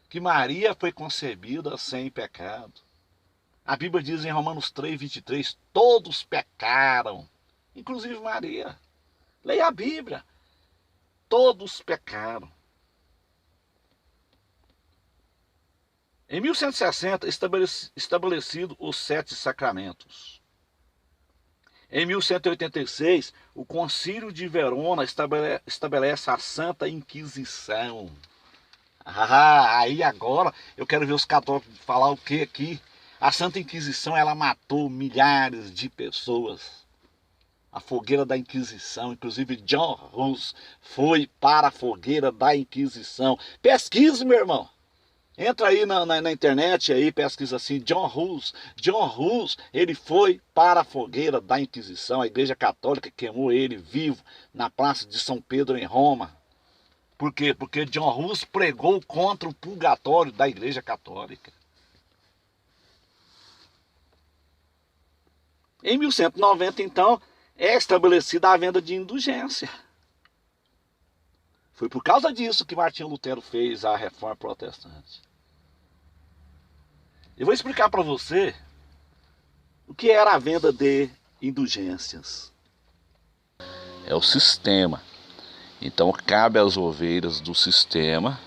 S1: Que Maria foi concebida sem pecado. A Bíblia diz em Romanos 3, 23, todos pecaram, inclusive Maria. Leia a Bíblia. Todos pecaram. Em 1160, estabelecido os 7 sacramentos. Em 1186, o Concílio de Verona estabelece a Santa Inquisição. Aí agora eu quero ver os católicos falar o que aqui? A Santa Inquisição, ela matou milhares de pessoas. A fogueira da Inquisição, inclusive John Hus foi para a fogueira da Inquisição. Pesquise, meu irmão. Entra aí na internet, aí pesquisa assim, John Hus. John Hus, ele foi para a fogueira da Inquisição. A Igreja Católica queimou ele vivo na Praça de São Pedro, em Roma. Por quê? Porque John Hus pregou contra o purgatório da Igreja Católica. Em 1190, então, é estabelecida a venda de indulgência. Foi por causa disso que Martinho Lutero fez a Reforma Protestante. Eu vou explicar para você o que era a venda de indulgências. É o sistema. Então cabe às ovelhas do sistema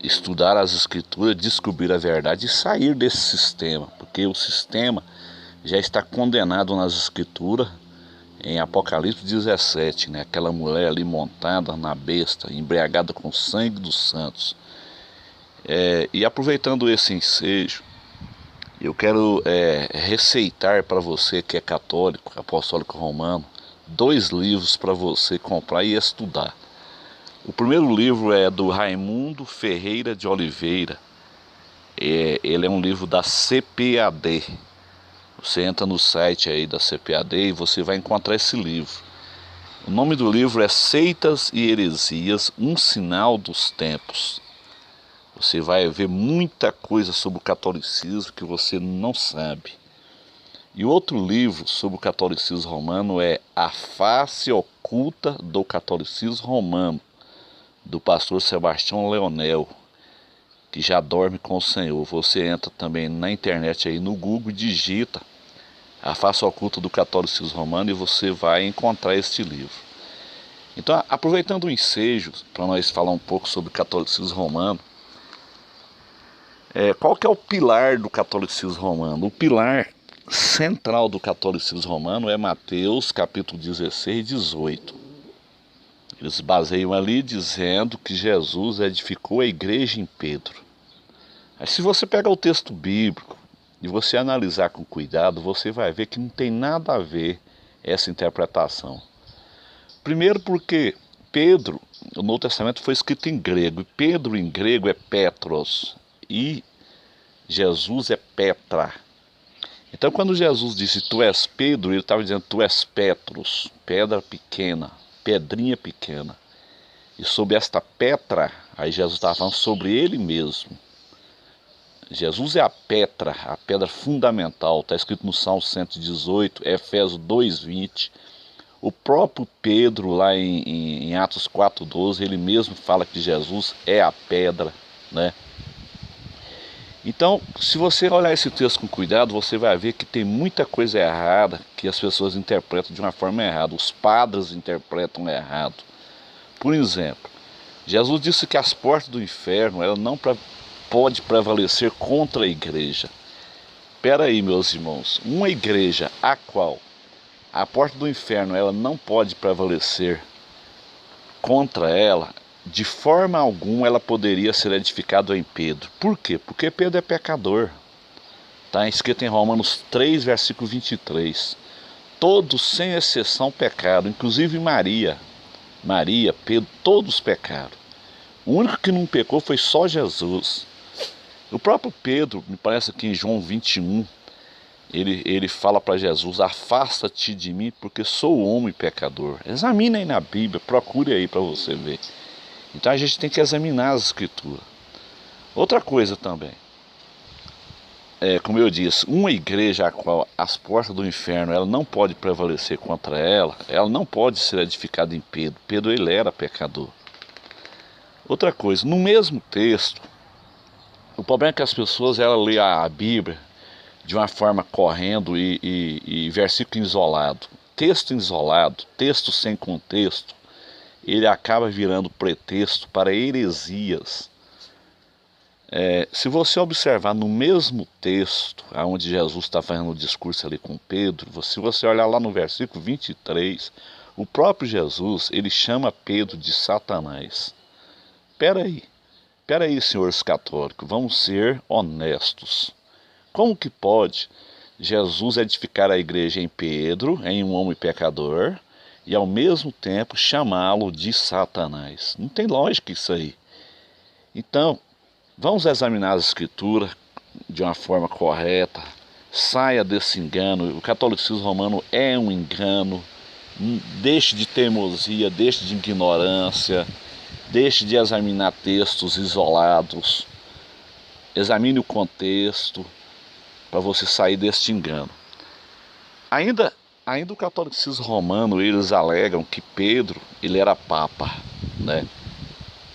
S1: estudar as escrituras, descobrir a verdade e sair desse sistema, porque o sistema já está condenado nas escrituras. Em Apocalipse 17, né? Aquela mulher ali montada na besta, embriagada com o sangue dos santos. E aproveitando esse ensejo, eu quero receitar para você que é católico, apostólico romano, 2 livros para você comprar e estudar. O primeiro livro é do Raimundo Ferreira de Oliveira. Ele é um livro da CPAD. Você entra no site aí da CPAD e você vai encontrar esse livro. O nome do livro é Seitas e Heresias, um sinal dos tempos. Você vai ver muita coisa sobre o catolicismo que você não sabe. E outro livro sobre o catolicismo romano é A Face Oculta do Catolicismo Romano, do pastor Sebastião Leonel, que já dorme com o Senhor. Você entra também na internet aí no Google e digita A Face Oculta do Catolicismo Romano e você vai encontrar este livro. Então, aproveitando o ensejo para nós falar um pouco sobre o catolicismo romano, qual que é o pilar do catolicismo romano? O pilar central do catolicismo romano é Mateus capítulo 16 e 18. Eles baseiam ali dizendo que Jesus edificou a igreja em Pedro. Aí, se você pegar o texto bíblico e você analisar com cuidado, você vai ver que não tem nada a ver essa interpretação. Primeiro porque Pedro, o Novo Testamento foi escrito em grego, e Pedro em grego é Petros, e Jesus é Petra. Então quando Jesus disse tu és Pedro, ele estava dizendo tu és Petros, pedra pequena, pedrinha pequena. E sobre esta Petra, aí Jesus estava falando sobre ele mesmo. Jesus é a pedra fundamental, está escrito no Salmo 118, Efésios 2:20. O próprio Pedro, lá em Atos 4:12, ele mesmo fala que Jesus é a pedra, né? Então, se você olhar esse texto com cuidado, você vai ver que tem muita coisa errada que as pessoas interpretam de uma forma errada. Os padres interpretam errado. Por exemplo, Jesus disse que as portas do inferno ela não pode prevalecer contra a igreja. Espera aí, meus irmãos, uma igreja a qual a porta do inferno ela não pode prevalecer contra ela, de forma alguma ela poderia ser edificada em Pedro. Por quê? Porque Pedro é pecador. Está escrito em Romanos 3, versículo 23. Todos, sem exceção, pecaram, inclusive Maria, Pedro, todos pecaram. O único que não pecou foi só Jesus. O próprio Pedro, me parece que em João 21, ele fala para Jesus, afasta-te de mim porque sou homem pecador. Examine aí na Bíblia, procure aí para você ver. Então a gente tem que examinar as escrituras. Outra coisa também, como eu disse, uma igreja a qual as portas do inferno ela não pode prevalecer contra ela não pode ser edificada em Pedro. Pedro ele era pecador. Outra coisa, no mesmo texto, o problema é que as pessoas lêem a Bíblia de uma forma correndo e versículo isolado, texto sem contexto, ele acaba virando pretexto para heresias. Se você observar no mesmo texto, onde Jesus está fazendo o discurso ali com Pedro, se você olhar lá no versículo 23, o próprio Jesus, ele chama Pedro de Satanás. Espera aí, senhores católicos, vamos ser honestos. Como que pode Jesus edificar a igreja em Pedro, em um homem pecador, e ao mesmo tempo chamá-lo de Satanás? Não tem lógica isso aí. Então, vamos examinar as escrituras de uma forma correta, saia desse engano. O catolicismo romano é um engano, deixe de teimosia, deixe de ignorância, deixe de examinar textos isolados, examine o contexto, para você sair deste engano. Ainda o catolicismo romano, eles alegam que Pedro, ele era papa, né?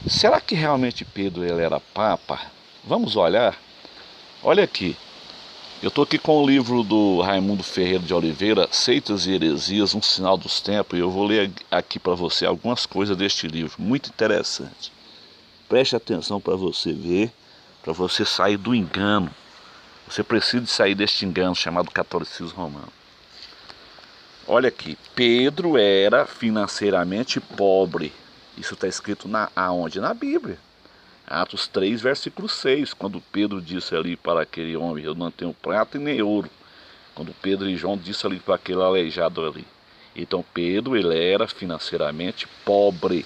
S1: Será que realmente Pedro ele era papa? Vamos olhar. Olha aqui. Eu estou aqui com o livro do Raimundo Ferreira de Oliveira, Seitas e Heresias, um sinal dos tempos, e eu vou ler aqui para você algumas coisas deste livro, muito interessante. Preste atenção para você ver, para você sair do engano. Você precisa sair deste engano chamado catolicismo romano. Olha aqui, Pedro era financeiramente pobre. Isso está escrito aonde? Na Bíblia. Atos 3, versículo 6, quando Pedro disse ali para aquele homem, eu não tenho prata e nem ouro. Quando Pedro e João disse ali para aquele aleijado ali. Então Pedro, ele era financeiramente pobre.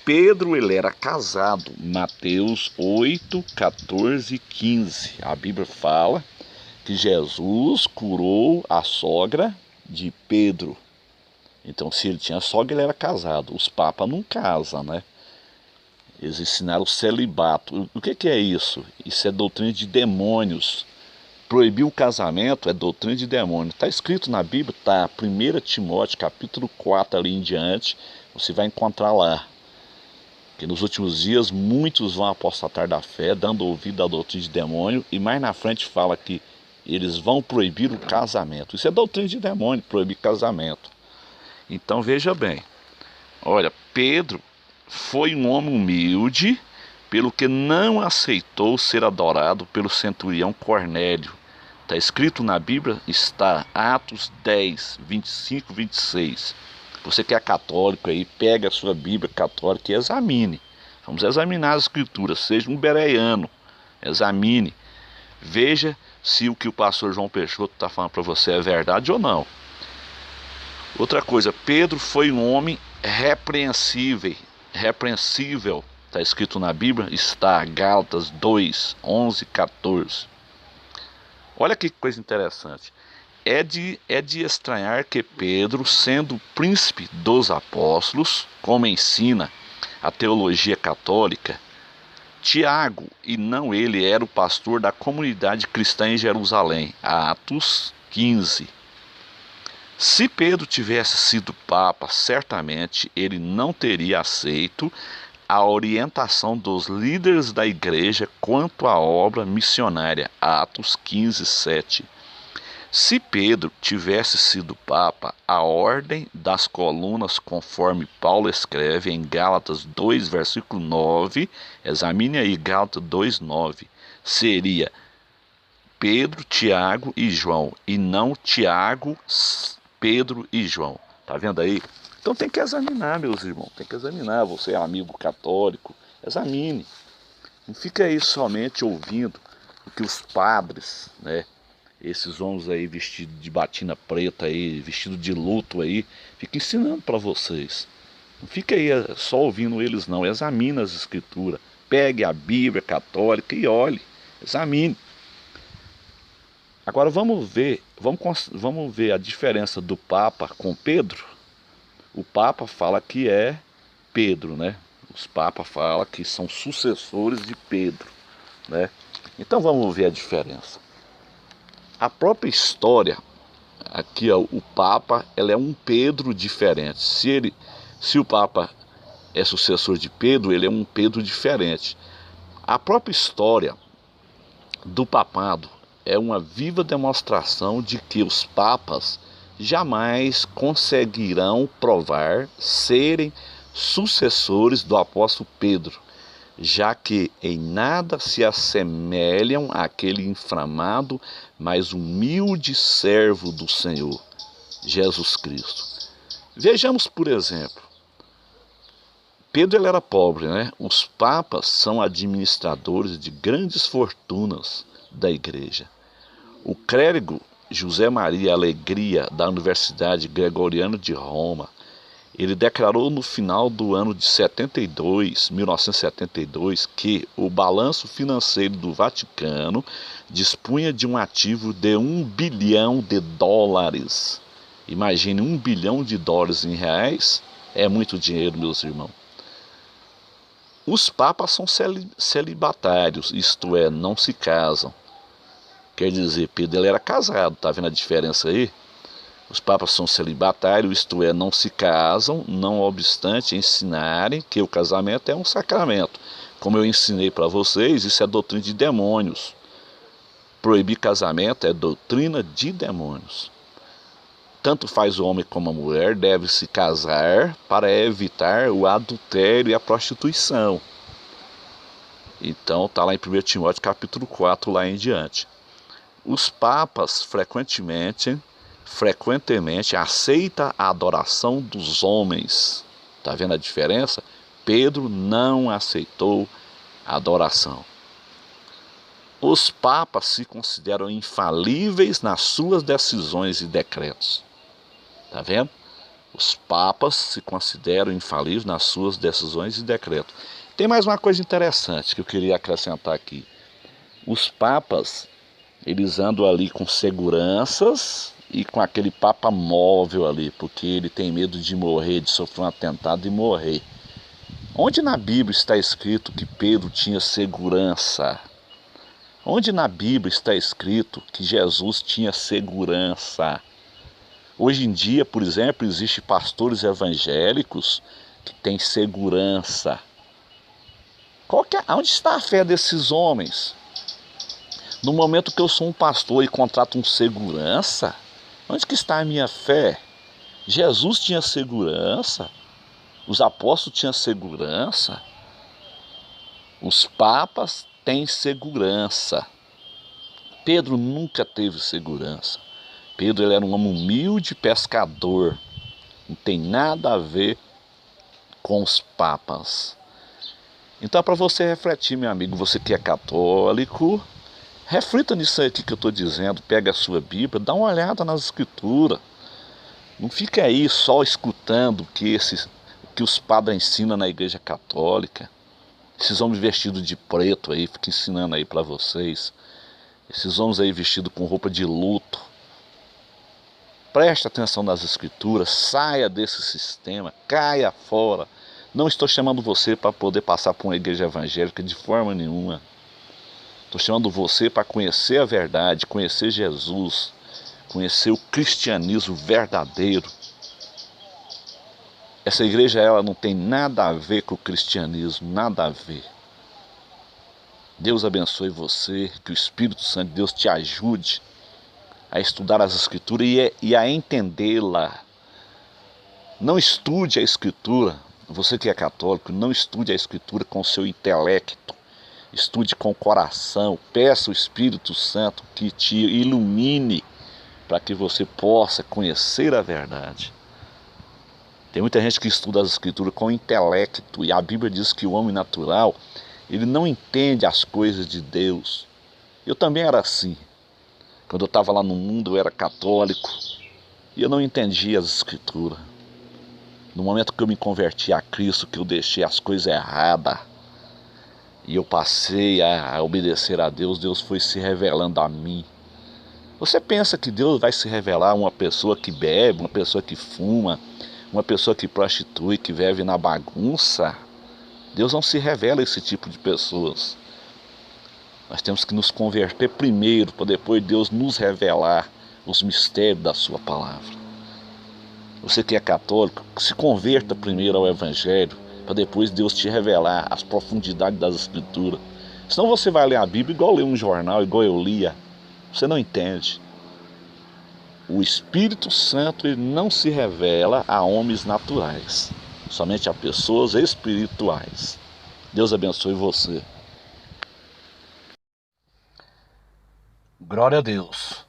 S1: Pedro, ele era casado. Mateus 8, 14 e 15. A Bíblia fala que Jesus curou a sogra de Pedro. Então, se ele tinha sogra, ele era casado. Os papas não casam, né? Eles ensinaram o celibato. O que é isso? Isso é doutrina de demônios. Proibir o casamento é doutrina de demônio. Está escrito na Bíblia, tá? 1 Timóteo, capítulo 4 ali em diante, você vai encontrar lá. Que nos últimos dias muitos vão apostatar da fé, dando ouvido à doutrina de demônio. E mais na frente fala que eles vão proibir o casamento. Isso é doutrina de demônio, proibir casamento. Então veja bem. Olha, Pedro foi um homem humilde, pelo que não aceitou ser adorado pelo centurião Cornélio. Está escrito na Bíblia, está Atos 10, 25, 26. Você que é católico aí, pega a sua Bíblia católica e examine. Vamos examinar as escrituras, seja um bereano, examine. Veja se o que o pastor João Peixoto está falando para você é verdade ou não. Outra coisa, Pedro foi um homem repreensível, está escrito na Bíblia, está Gálatas 2, 11, 14. Olha que coisa interessante. É de estranhar que Pedro, sendo príncipe dos apóstolos, como ensina a teologia católica, Tiago, e não ele, era o pastor da comunidade cristã em Jerusalém, Atos 15. Se Pedro tivesse sido papa, certamente ele não teria aceito a orientação dos líderes da igreja quanto à obra missionária, Atos 15, 7. Se Pedro tivesse sido papa, a ordem das colunas, conforme Paulo escreve em Gálatas 2, versículo 9, examine aí Gálatas 2, 9, seria Pedro, Tiago e João, e não Tiago, Pedro e João. Tá vendo aí? Então tem que examinar, meus irmãos, tem que examinar. Você é amigo católico, examine. Não fica aí somente ouvindo o que os padres, né? Esses homens aí vestidos de batina preta aí, vestido de luto aí, fica ensinando para vocês. Não fica aí só ouvindo eles não, examine as escrituras. Pegue a Bíblia católica e olhe, examine. Agora vamos ver a diferença do Papa com Pedro. O Papa fala que é Pedro, né? Os papas falam que são sucessores de Pedro, né? Então vamos ver a diferença. A própria história, aqui ó, o Papa, ela é um Pedro diferente. Se o Papa é sucessor de Pedro, ele é um Pedro diferente. A própria história do papado é uma viva demonstração de que os papas jamais conseguirão provar serem sucessores do apóstolo Pedro, já que em nada se assemelham àquele inflamado, mas humilde servo do Senhor, Jesus Cristo. Vejamos, por exemplo, Pedro ele era pobre, né? Os papas são administradores de grandes fortunas da igreja. O clérigo José Maria Alegria, da Universidade Gregoriana de Roma, ele declarou no final do ano de 1972, que o balanço financeiro do Vaticano dispunha de um ativo de $1 bilhão. Imagine, $1 bilhão em reais, é muito dinheiro, meus irmãos. Os papas são celibatários, isto é, não se casam. Quer dizer, Pedro ele era casado, tá vendo a diferença aí? Os papas são celibatários, isto é, não se casam, não obstante ensinarem que o casamento é um sacramento. Como eu ensinei para vocês, isso é doutrina de demônios. Proibir casamento é doutrina de demônios. Tanto faz o homem como a mulher deve se casar para evitar o adultério e a prostituição. Então está lá em 1 Timóteo capítulo 4, lá em diante. Os papas frequentemente aceitam a adoração dos homens. Está vendo a diferença? Pedro não aceitou a adoração. Os papas se consideram infalíveis nas suas decisões e decretos. Está vendo? Os papas se consideram infalíveis nas suas decisões e decretos. Tem mais uma coisa interessante que eu queria acrescentar aqui. Os papas, eles andam ali com seguranças e com aquele papa móvel ali, porque ele tem medo de morrer, de sofrer um atentado e morrer. Onde na Bíblia está escrito que Pedro tinha segurança? Onde na Bíblia está escrito que Jesus tinha segurança? Hoje em dia, por exemplo, existem pastores evangélicos que têm segurança. Onde está a fé desses homens? No momento que eu sou um pastor e contrato um segurança, onde que está a minha fé? Jesus tinha segurança, os apóstolos tinham segurança, os papas têm segurança. Pedro nunca teve segurança. Pedro ele era um homem humilde pescador, não tem nada a ver com os papas. Então é para você refletir, meu amigo, você que é católico, reflita nisso aqui que eu estou dizendo, pega a sua Bíblia, dá uma olhada nas escrituras. Não fica aí só escutando o que os padres ensinam na igreja católica. Esses homens vestidos de preto aí, fica ensinando aí para vocês. Esses homens aí vestidos com roupa de luto. Preste atenção nas escrituras, saia desse sistema, caia fora. Não estou chamando você para poder passar por uma igreja evangélica de forma nenhuma. Estou chamando você para conhecer a verdade, conhecer Jesus, conhecer o cristianismo verdadeiro. Essa igreja ela não tem nada a ver com o cristianismo, nada a ver. Deus abençoe você, que o Espírito Santo de Deus te ajude a estudar as escrituras e a entendê-la. Não estude a escritura, você que é católico, não estude a escritura com o seu intelecto. Estude com o coração, peça o Espírito Santo que te ilumine para que você possa conhecer a verdade. Tem muita gente que estuda as escrituras com o intelecto e a Bíblia diz que o homem natural, ele não entende as coisas de Deus. Eu também era assim. Quando eu estava lá no mundo, eu era católico e eu não entendia as escrituras. No momento que eu me converti a Cristo, que eu deixei as coisas erradas, e eu passei a obedecer a Deus, Deus foi se revelando a mim. Você pensa que Deus vai se revelar a uma pessoa que bebe, uma pessoa que fuma, uma pessoa que prostitui, que vive na bagunça? Deus não se revela a esse tipo de pessoas. Nós temos que nos converter primeiro, para depois Deus nos revelar os mistérios da sua palavra. Você que é católico, se converta primeiro ao Evangelho, para depois Deus te revelar as profundidades das Escrituras. Senão você vai ler a Bíblia igual ler um jornal, igual eu lia. Você não entende. O Espírito Santo ele não se revela a homens naturais, somente a pessoas espirituais. Deus abençoe você. Glória a Deus.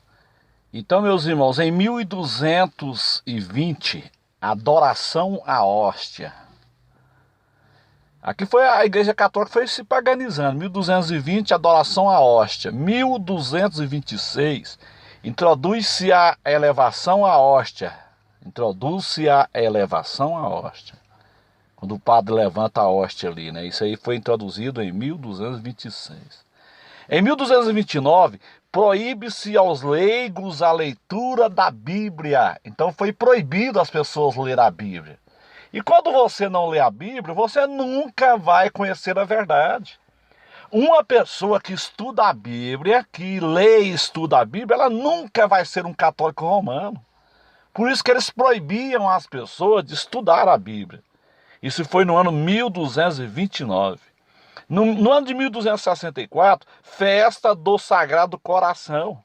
S1: Então, meus irmãos, em 1220, adoração à hóstia. Aqui foi a igreja católica foi se paganizando. 1220, adoração à hóstia. 1226, introduz-se a elevação à hóstia. Introduz-se a elevação à hóstia. Quando o padre levanta a hóstia ali, né? Isso aí foi introduzido em 1226. Em 1229, proíbe-se aos leigos a leitura da Bíblia. Então foi proibido as pessoas ler a Bíblia. E quando você não lê a Bíblia, você nunca vai conhecer a verdade. Uma pessoa que estuda a Bíblia, que lê e estuda a Bíblia, ela nunca vai ser um católico romano. Por isso que eles proibiam as pessoas de estudar a Bíblia. Isso foi no ano 1229. No ano de 1264, festa do Sagrado Coração.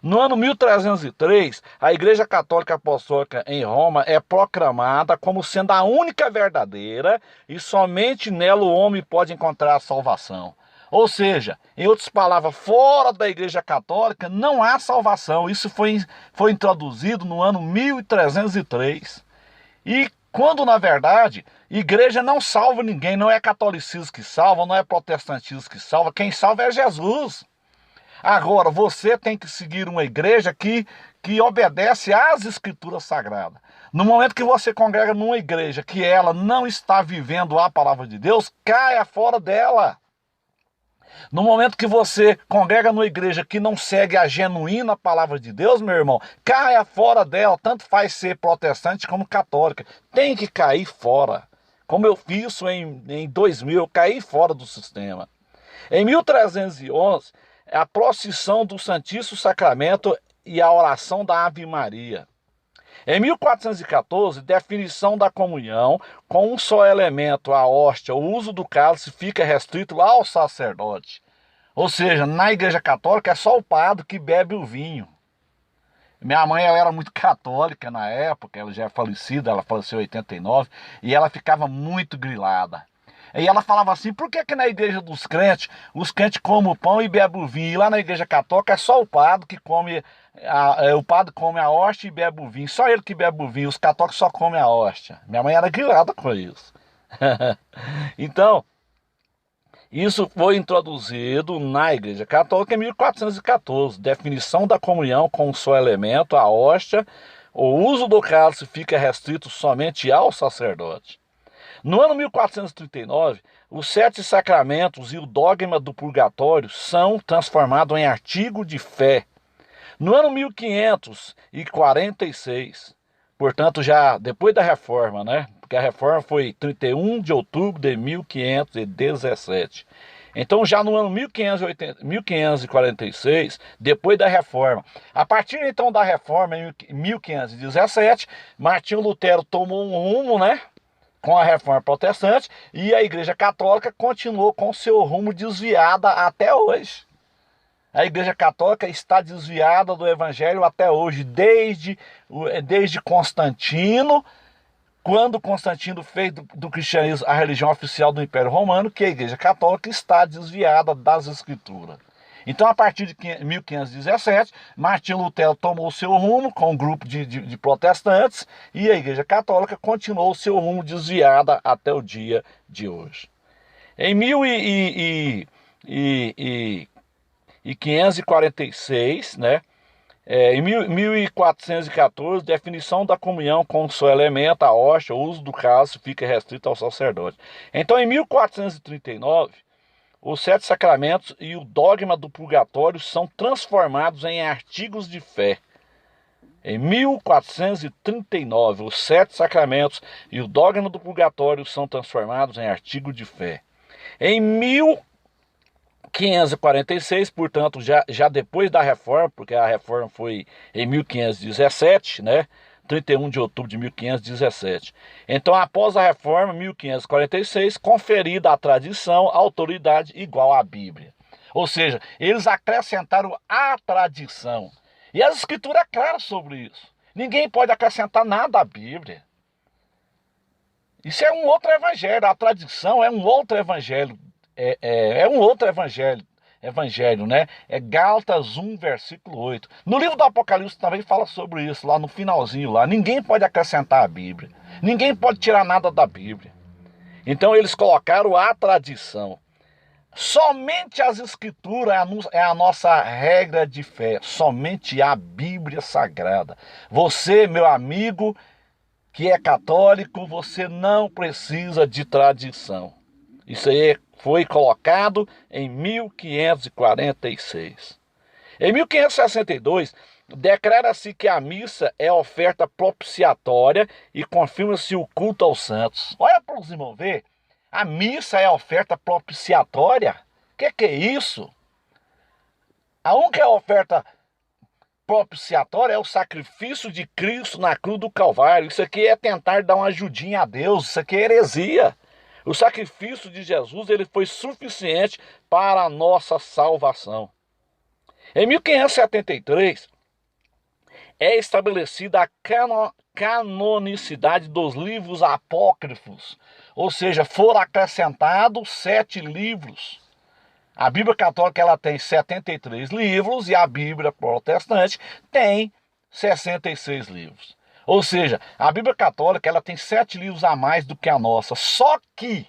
S1: No ano 1303, a Igreja Católica Apostólica em Roma é proclamada como sendo a única verdadeira e somente nela o homem pode encontrar a salvação. Ou seja, em outras palavras, fora da Igreja Católica não há salvação. Isso foi introduzido no ano 1303. E quando, na verdade, igreja não salva ninguém, não é catolicismo que salva, não é protestantismo que salva, quem salva é Jesus. Agora, você tem que seguir uma igreja que obedece às escrituras sagradas. No momento que você congrega numa igreja que ela não está vivendo a palavra de Deus, caia fora dela. No momento que você congrega numa igreja que não segue a genuína palavra de Deus, meu irmão, caia fora dela, tanto faz ser protestante como católica. Tem que cair fora. Como eu fiz isso em 2000, eu caí fora do sistema. Em 1311, a procissão do Santíssimo Sacramento e a oração da Ave Maria. Em 1414, definição da comunhão, com um só elemento, a hóstia, o uso do cálice fica restrito ao sacerdote. Ou seja, na Igreja Católica é só o padre que bebe o vinho. Minha mãe ela era muito católica na época, ela já é falecida, ela faleceu em 89, e ela ficava muito grilada. E ela falava assim, por que na igreja dos crentes, os crentes comem o pão e bebem o vinho, e lá na Igreja Católica é só o padre que come, o padre come a hóstia e bebe o vinho, só ele que bebe o vinho, os católicos só comem a hóstia. Minha mãe era grilada com isso. Então, isso foi introduzido na Igreja Católica em 1414, definição da comunhão com um só elemento, a hóstia, o uso do cálice fica restrito somente ao sacerdote. No ano 1439, os 7 sacramentos e o dogma do purgatório são transformados em artigo de fé. No ano 1546, portanto já depois da reforma, né? Porque a reforma foi 31 de outubro de 1517. Então já no ano 1546, depois da reforma, a partir então da reforma em 1517, Martinho Lutero tomou um rumo, né? Com a reforma protestante, e a Igreja Católica continuou com seu rumo desviada até hoje. A Igreja Católica está desviada do Evangelho até hoje, desde Constantino, quando Constantino fez do cristianismo a religião oficial do Império Romano, que a Igreja Católica está desviada das Escrituras. Então, a partir de 1517, Martinho Lutero tomou o seu rumo com um grupo de protestantes e a Igreja Católica continuou o seu rumo desviada até o dia de hoje. Em 1546, né? Em 1414, definição da comunhão com o seu elemento, a hóstia, o uso do cálice fica restrito ao sacerdote. Então, em 1439, os 7 sacramentos e o dogma do purgatório são transformados em artigos de fé. Em 1439, os 7 sacramentos e o dogma do purgatório são transformados em artigo de fé. Em 1546, portanto, já depois da reforma, porque a reforma foi em 1517, né? 31 de outubro de 1517. Então, após a reforma, 1546, conferida à tradição autoridade igual à Bíblia. Ou seja, eles acrescentaram a tradição. E as escrituras é claras sobre isso. Ninguém pode acrescentar nada à Bíblia. Isso é um outro evangelho. A tradição é um outro evangelho. É um outro evangelho, né? É Gálatas 1, versículo 8. No livro do Apocalipse também fala sobre isso, lá no finalzinho lá. Ninguém pode acrescentar a Bíblia. Ninguém pode tirar nada da Bíblia. Então eles colocaram a tradição. Somente as escrituras é a nossa regra de fé. Somente a Bíblia Sagrada. Você, meu amigo, que é católico, você não precisa de tradição. Isso aí foi colocado em 1546. Em 1562, declara-se que a missa é oferta propiciatória e confirma-se o culto aos santos. Olha para os irmãos ver, a missa é oferta propiciatória? O que é isso? A única oferta propiciatória é o sacrifício de Cristo na cruz do Calvário. Isso aqui é tentar dar uma ajudinha a Deus, isso aqui é heresia. O sacrifício de Jesus ele foi suficiente para a nossa salvação. Em 1573, é estabelecida a canonicidade dos livros apócrifos, ou seja, foram acrescentados 7 livros. A Bíblia Católica ela tem 73 livros e a Bíblia Protestante tem 66 livros. Ou seja, a Bíblia Católica ela tem 7 livros a mais do que a nossa. Só que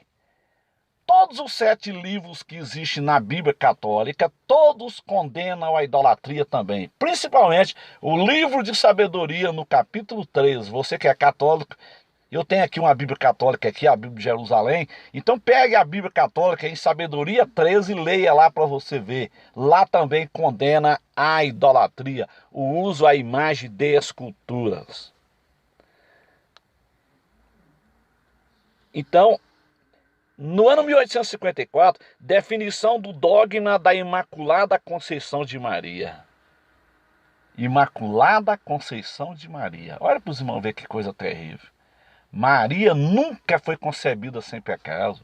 S1: todos os 7 livros que existem na Bíblia Católica, todos condenam a idolatria também. Principalmente o livro de sabedoria no capítulo 3. Você que é católico, eu tenho aqui uma Bíblia Católica, aqui, a Bíblia de Jerusalém. Então pegue a Bíblia Católica em Sabedoria 13 e leia lá para você ver. Lá também condena a idolatria, o uso à imagem de esculturas. Então, no ano 1854, definição do dogma da Imaculada Conceição de Maria. Imaculada Conceição de Maria. Olha para os irmãos ver que coisa terrível. Maria nunca foi concebida sem pecado.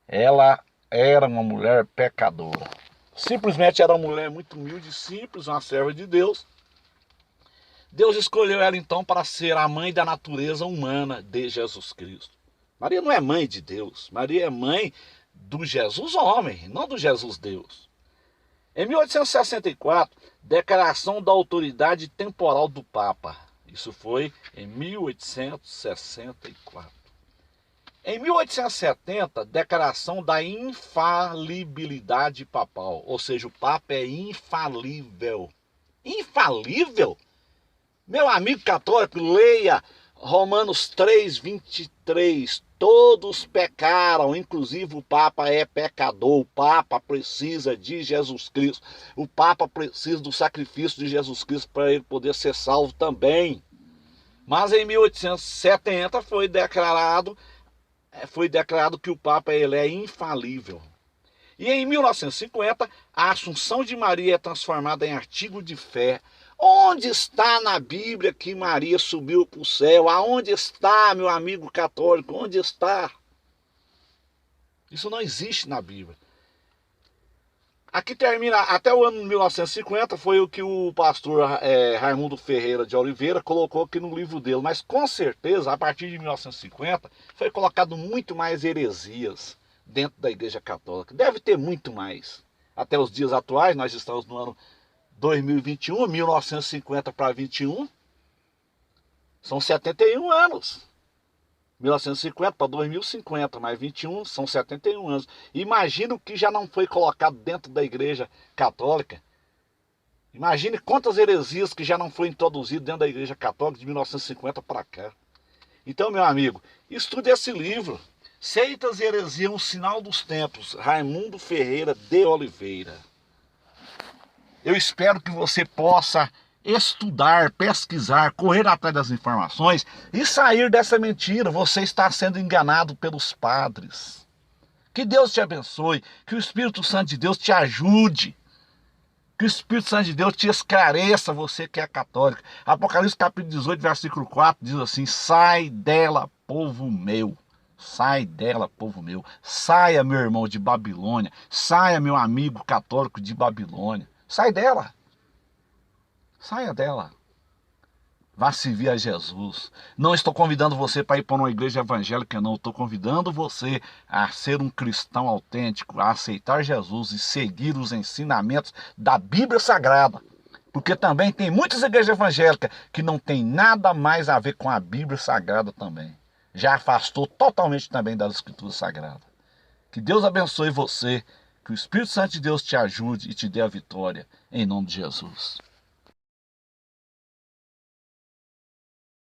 S1: Ela era uma mulher pecadora. Simplesmente era uma mulher muito humilde, simples, uma serva de Deus. Deus escolheu ela então para ser a mãe da natureza humana de Jesus Cristo. Maria não é mãe de Deus. Maria é mãe do Jesus homem, não do Jesus Deus. Em 1864, declaração da autoridade temporal do Papa. Isso foi em 1864. Em 1870, declaração da infalibilidade papal. Ou seja, o Papa é infalível. Infalível? Meu amigo católico, leia Romanos 3:23. Todos pecaram, inclusive o Papa é pecador. O Papa precisa de Jesus Cristo. O Papa precisa do sacrifício de Jesus Cristo para ele poder ser salvo também. Mas em 1870 foi declarado que o Papa ele é infalível. E em 1950, a Assunção de Maria é transformada em artigo de fé. Onde está na Bíblia que Maria subiu para o céu? Aonde está, meu amigo católico? Onde está? Isso não existe na Bíblia. Aqui termina, até o ano 1950 foi o que o pastor Raimundo Ferreira de Oliveira colocou aqui no livro dele. Mas com certeza, a partir de 1950, foi colocado muito mais heresias dentro da Igreja Católica. Deve ter muito mais. Até os dias atuais, nós estamos no ano 2021, 1950 para 21, são 71 anos. 1950 para 2050, mais 21, são 71 anos. Imagina o que já não foi colocado dentro da Igreja Católica. Imagine quantas heresias que já não foi introduzido dentro da Igreja Católica de 1950 para cá. Então, meu amigo, estude esse livro. Seitas e Heresias, um Sinal dos Tempos, Raimundo Ferreira de Oliveira. Eu espero que você possa estudar, pesquisar, correr atrás das informações e sair dessa mentira. Você está sendo enganado pelos padres. Que Deus te abençoe, que o Espírito Santo de Deus te ajude, que o Espírito Santo de Deus te esclareça, você que é católico. Apocalipse capítulo 18, versículo 4 diz assim: sai dela, povo meu. Sai dela, povo meu. Saia, meu irmão de Babilônia. Saia, meu amigo católico de Babilônia. Sai dela. Saia dela. Vá servir a Jesus. Não estou convidando você para ir para uma igreja evangélica, não. Estou convidando você a ser um cristão autêntico, a aceitar Jesus e seguir os ensinamentos da Bíblia Sagrada. Porque também tem muitas igrejas evangélicas que não tem nada mais a ver com a Bíblia Sagrada também. Já afastou totalmente também das Escrituras Sagradas. Que Deus abençoe você. Que o Espírito Santo de Deus te ajude e te dê a vitória. Em nome de Jesus.